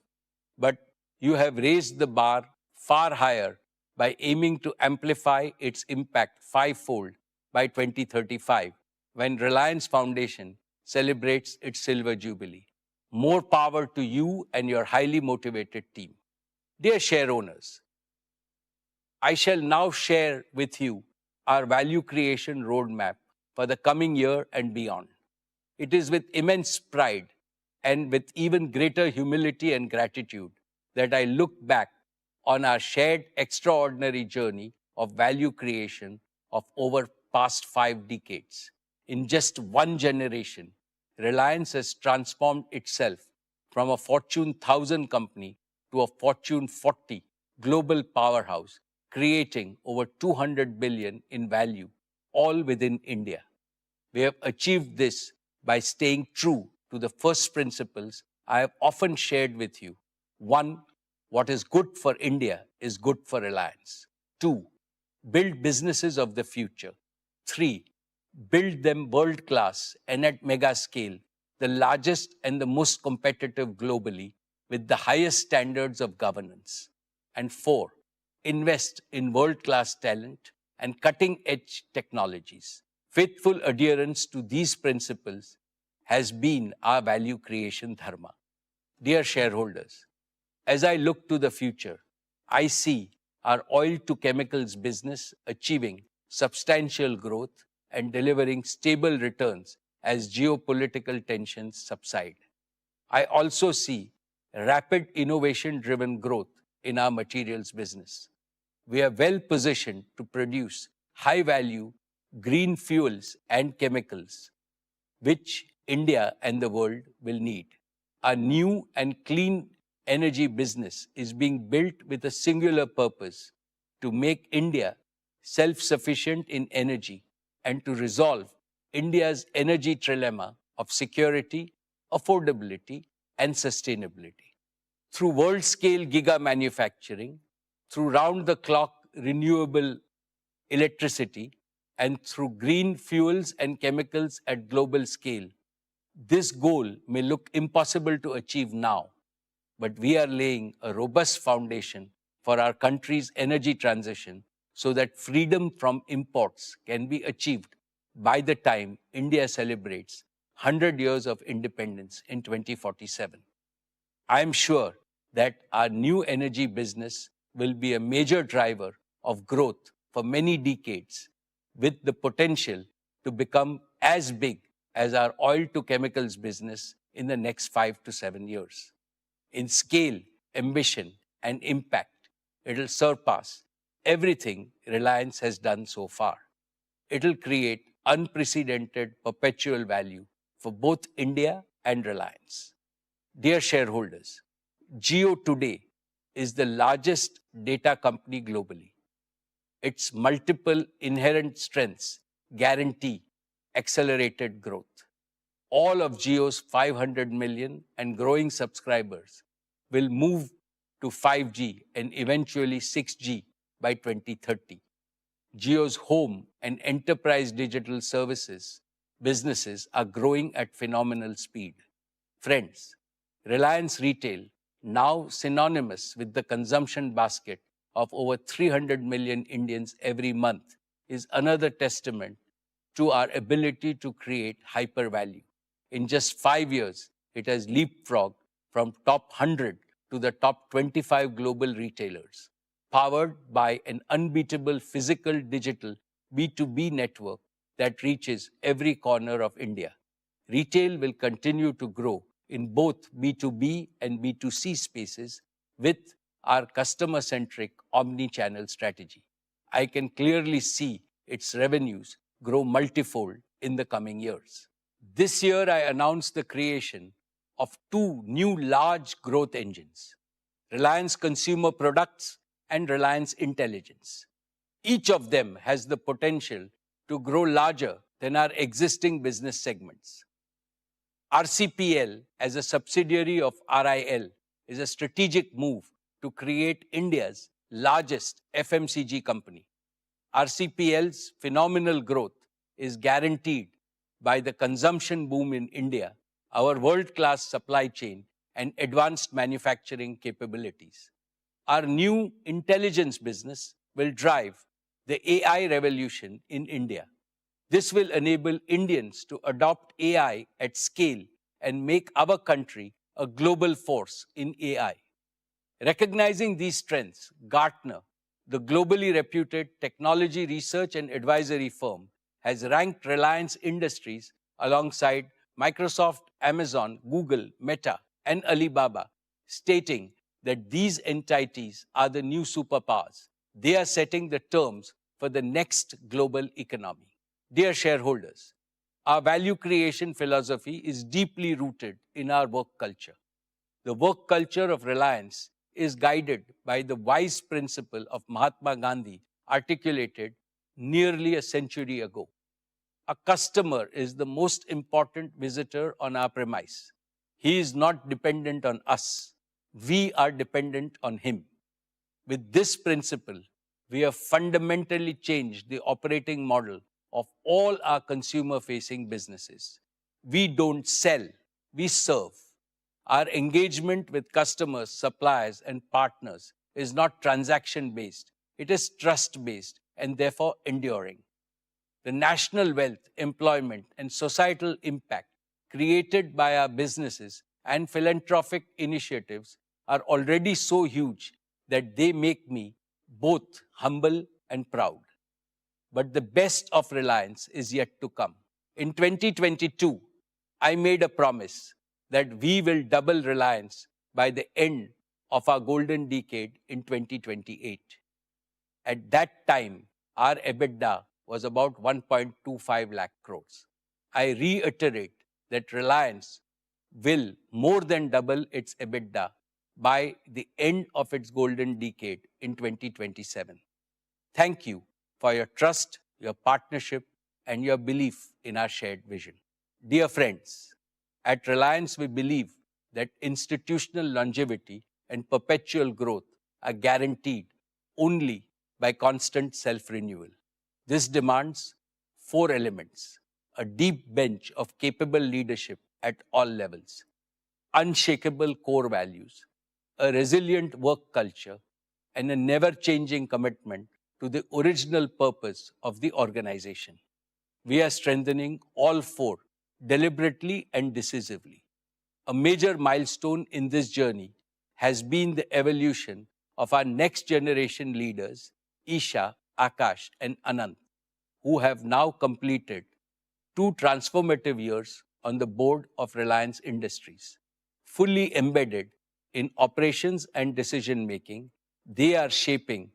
S1: but you have raised the bar far higher by aiming to amplify its impact fivefold by 2035, when Reliance Foundation celebrates its Silver Jubilee. More power to you and your highly motivated team. Dear share owners, I shall now share with you our value creation roadmap for the coming year and beyond. It is with immense pride and with even greater humility and gratitude that I look back on our shared extraordinary journey of value creation of over past 5 decades. In just one generation, Reliance has transformed itself from a Fortune 1000 company to a Fortune 40 global powerhouse, creating over 200 billion in value, all within India. We have achieved this by staying true to the first principles I have often shared with you. 1, what is good for India is good for Reliance. 2, build businesses of the future. 3, build them world-class and at mega scale, the largest and the most competitive globally, with the highest standards of governance. And 4, invest in world-class talent and cutting-edge technologies. Faithful adherence to these principles has been our value creation dharma. Dear shareholders, as I look to the future, I see our oil-to-chemicals business achieving substantial growth and delivering stable returns as geopolitical tensions subside. I also see rapid innovation-driven growth in our materials business. We are well positioned to produce high-value green fuels and chemicals, which India and the world will need. A new and clean energy business is being built with a singular purpose: to make India self-sufficient in energy and to resolve India's energy trilemma of security, affordability, and sustainability. Through world-scale giga manufacturing, through round-the-clock renewable electricity, and through green fuels and chemicals at global scale, this goal may look impossible to achieve now, but we are laying a robust foundation for our country's energy transition so that freedom from imports can be achieved by the time India celebrates 100 years of independence in 2047. I am sure that our new energy business will be a major driver of growth for many decades, with the potential to become as big as our oil to chemicals business in the next 5 to 7 years. In scale, ambition, and impact, it'll surpass everything Reliance has done so far. It'll create unprecedented perpetual value for both India and Reliance. Dear shareholders, Jio today is the largest data company globally. Its multiple inherent strengths guarantee accelerated growth. All of Jio's 500 million and growing subscribers will move to 5G and eventually 6G by 2030. Jio's home and enterprise digital services businesses are growing at phenomenal speed. Friends, Reliance Retail, now synonymous with the consumption basket of over 300 million Indians every month, is another testament to our ability to create hyper value. In just 5 years, it has leapfrogged from top 100 to the top 25 global retailers, powered by an unbeatable physical digital B2B network that reaches every corner of India. Retail will continue to grow in both B2B and B2C spaces with our customer-centric omni-channel strategy. I can clearly see its revenues grow multifold in the coming years. This year, I announced the creation of 2 new large growth engines, Reliance Consumer Products and Reliance Intelligence. Each of them has the potential to grow larger than our existing business segments. RCPL, as a subsidiary of RIL, is a strategic move to create India's largest FMCG company. RCPL's phenomenal growth is guaranteed by the consumption boom in India, our world-class supply chain, and advanced manufacturing capabilities. Our new intelligence business will drive the AI revolution in India. This will enable Indians to adopt AI at scale and make our country a global force in AI. Recognizing these strengths, Gartner, the globally reputed technology research and advisory firm, has ranked Reliance Industries alongside Microsoft, Amazon, Google, Meta, and Alibaba, stating that these entities are the new superpowers. They are setting the terms for the next global economy. Dear shareholders, our value creation philosophy is deeply rooted in our work culture. The work culture of Reliance is guided by the wise principle of Mahatma Gandhi, articulated nearly a century ago. A customer is the most important visitor on our premise. He is not dependent on us. We are dependent on him. With this principle, we have fundamentally changed the operating model of all our consumer-facing businesses. We don't sell, we serve. Our engagement with customers, suppliers, and partners is not transaction-based. It is trust-based and therefore enduring. The national wealth, employment, and societal impact created by our businesses and philanthropic initiatives are already so huge that they make me both humble and proud. But the best of Reliance is yet to come. In 2022, I made a promise that we will double Reliance by the end of our golden decade in 2028. At that time, our EBITDA was about 1.25 lakh crores. I reiterate that Reliance will more than double its EBITDA by the end of its golden decade in 2027. Thank you for your trust, your partnership, and your belief in our shared vision. Dear friends, at Reliance we believe that institutional longevity and perpetual growth are guaranteed only by constant self-renewal. This demands 4 elements: a deep bench of capable leadership at all levels, unshakable core values, a resilient work culture, and a never-changing commitment to the original purpose of the organization. We are strengthening all 4 deliberately and decisively. A major milestone in this journey has been the evolution of our next generation leaders, Isha, Akash, and Anant, who have now completed 2 transformative years on the board of Reliance Industries. Fully embedded in operations and decision-making, they are shaping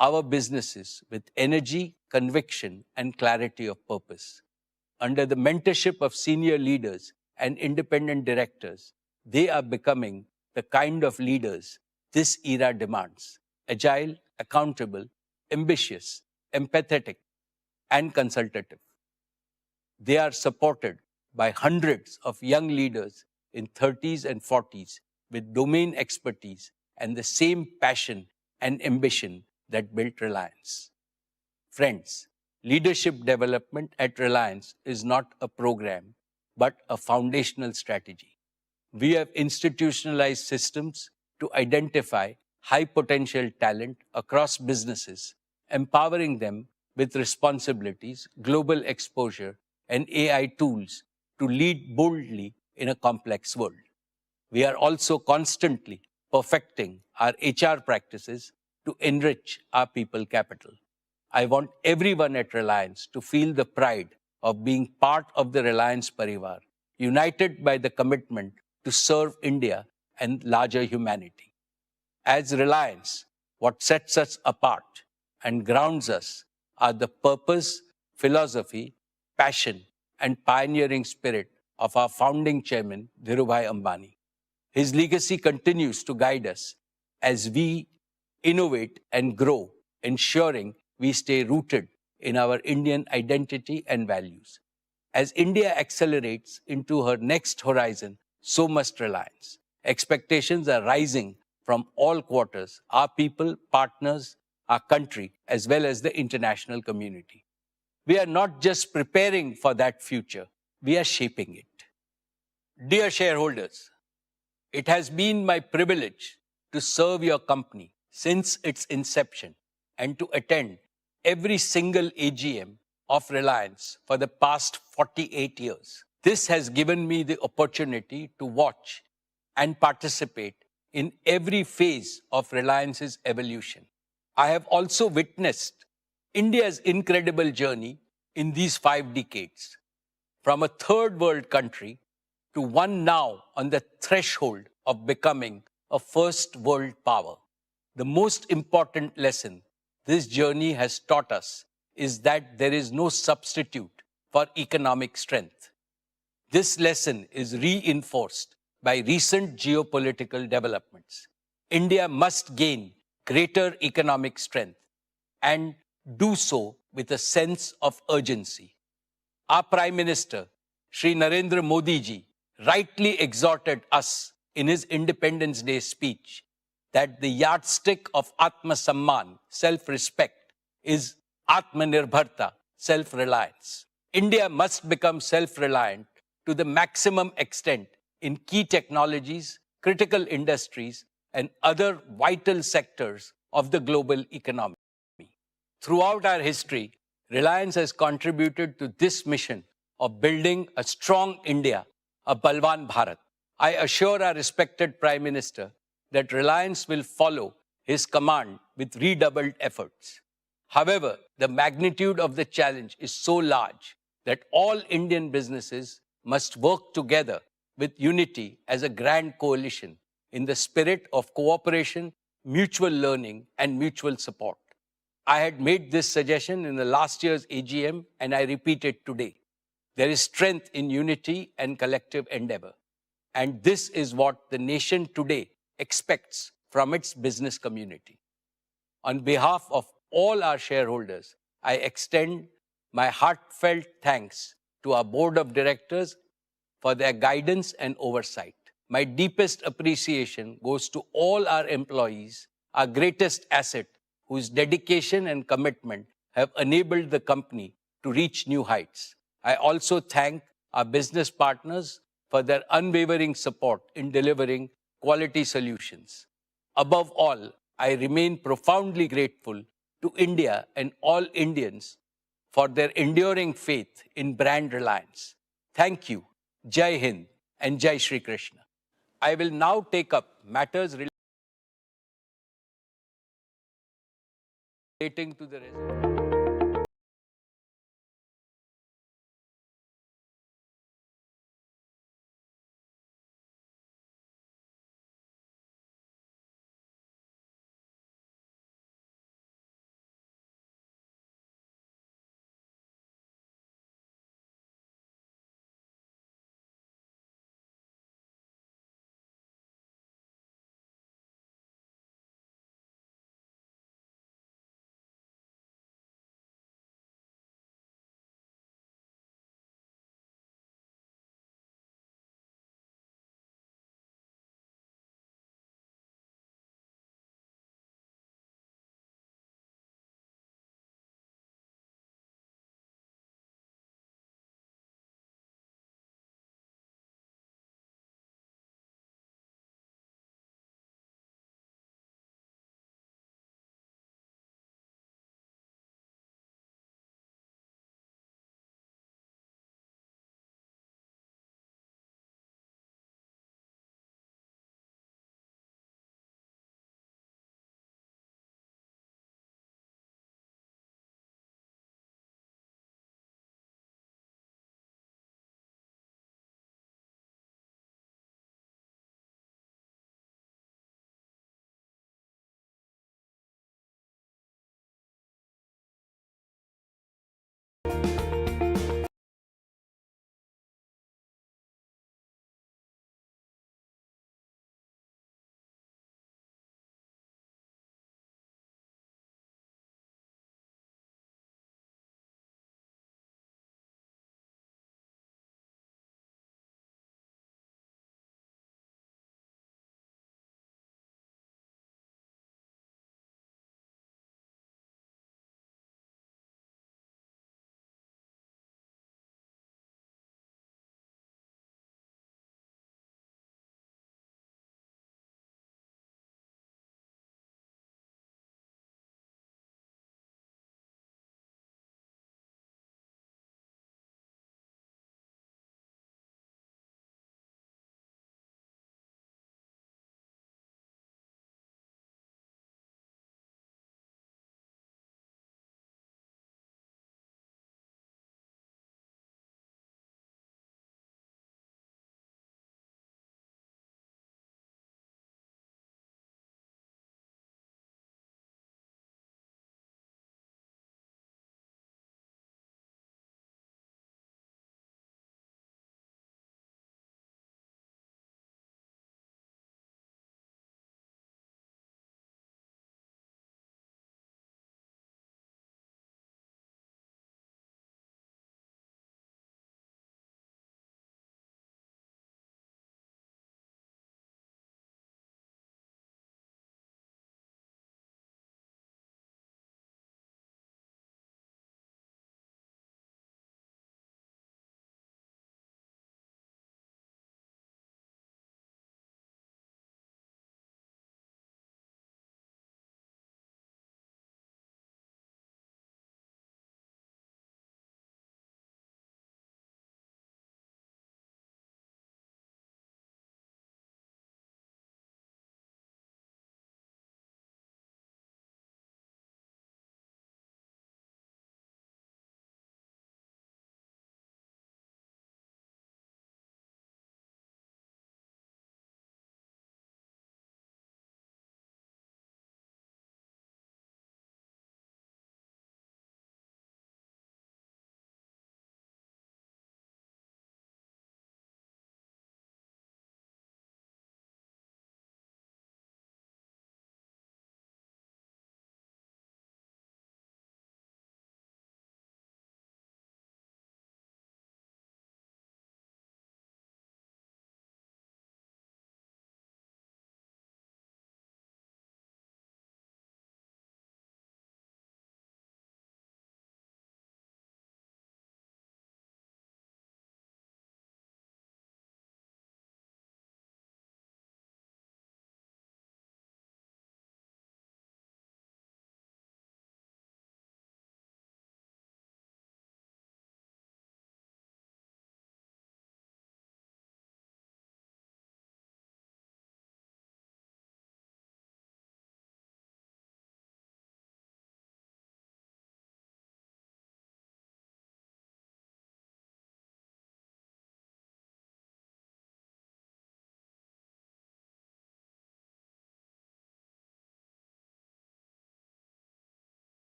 S1: our businesses with energy, conviction, and clarity of purpose. Under the mentorship of senior leaders and independent directors, they are becoming the kind of leaders this era demands: agile, accountable, ambitious, empathetic, and consultative. They are supported by hundreds of young leaders in 30s and 40s with domain expertise and the same passion and ambition that built Reliance. Friends, leadership development at Reliance is not a program, but a foundational strategy. We have institutionalized systems to identify high potential talent across businesses, empowering them with responsibilities, global exposure, and AI tools to lead boldly in a complex world. We are also constantly perfecting our HR practices to enrich our people capital. I want everyone at Reliance to feel the pride of being part of the Reliance Parivar, united by the commitment to serve India and larger humanity. As Reliance, what sets us apart and grounds us are the purpose, philosophy, passion, and pioneering spirit of our founding chairman, Dhirubhai Ambani. His legacy continues to guide us as we innovate and grow, ensuring we stay rooted in our Indian identity and values. As India accelerates into her next horizon, so must Reliance. Expectations are rising from all quarters, our people, partners, our country, as well as the international community. We are not just preparing for that future, we are shaping it. Dear shareholders, it has been my privilege to serve your company since its inception and to attend every single AGM of Reliance for the past 48 years. This has given me the opportunity to watch and participate in every phase of Reliance's evolution. I have also witnessed India's incredible journey in these 5 decades, from a third world country to one now on the threshold of becoming a first world power. The most important lesson this journey has taught us is that there is no substitute for economic strength. This lesson is reinforced by recent geopolitical developments. India must gain greater economic strength and do so with a sense of urgency. Our Prime Minister, Shri Narendra Modi ji, rightly exhorted us in his Independence Day speech that the yardstick of Atma Samman, self-respect, is Atmanirbharta, self-reliance. India must become self-reliant to the maximum extent in key technologies, critical industries, and other vital sectors of the global economy. Throughout our history, Reliance has contributed to this mission of building a strong India, a Balwan Bharat. I assure our respected Prime Minister that Reliance will follow his command with redoubled efforts. However, the magnitude of the challenge is so large that all Indian businesses must work together with unity as a grand coalition in the spirit of cooperation, mutual learning, and mutual support. I had made this suggestion in the last year's AGM, and I repeat it today. There is strength in unity and collective endeavor. And this is what the nation today expects from its business community. On behalf of all our shareholders, I extend my heartfelt thanks to our board of directors for their guidance and oversight. My deepest appreciation goes to all our employees, our greatest asset, whose dedication and commitment have enabled the company to reach new heights. I also thank our business partners for their unwavering support in delivering quality solutions. Above all, I remain profoundly grateful to India and all Indians for their enduring faith in brand Reliance. Thank you, Jai Hind, and Jai Shri Krishna. I will now take up matters relating to the resolution.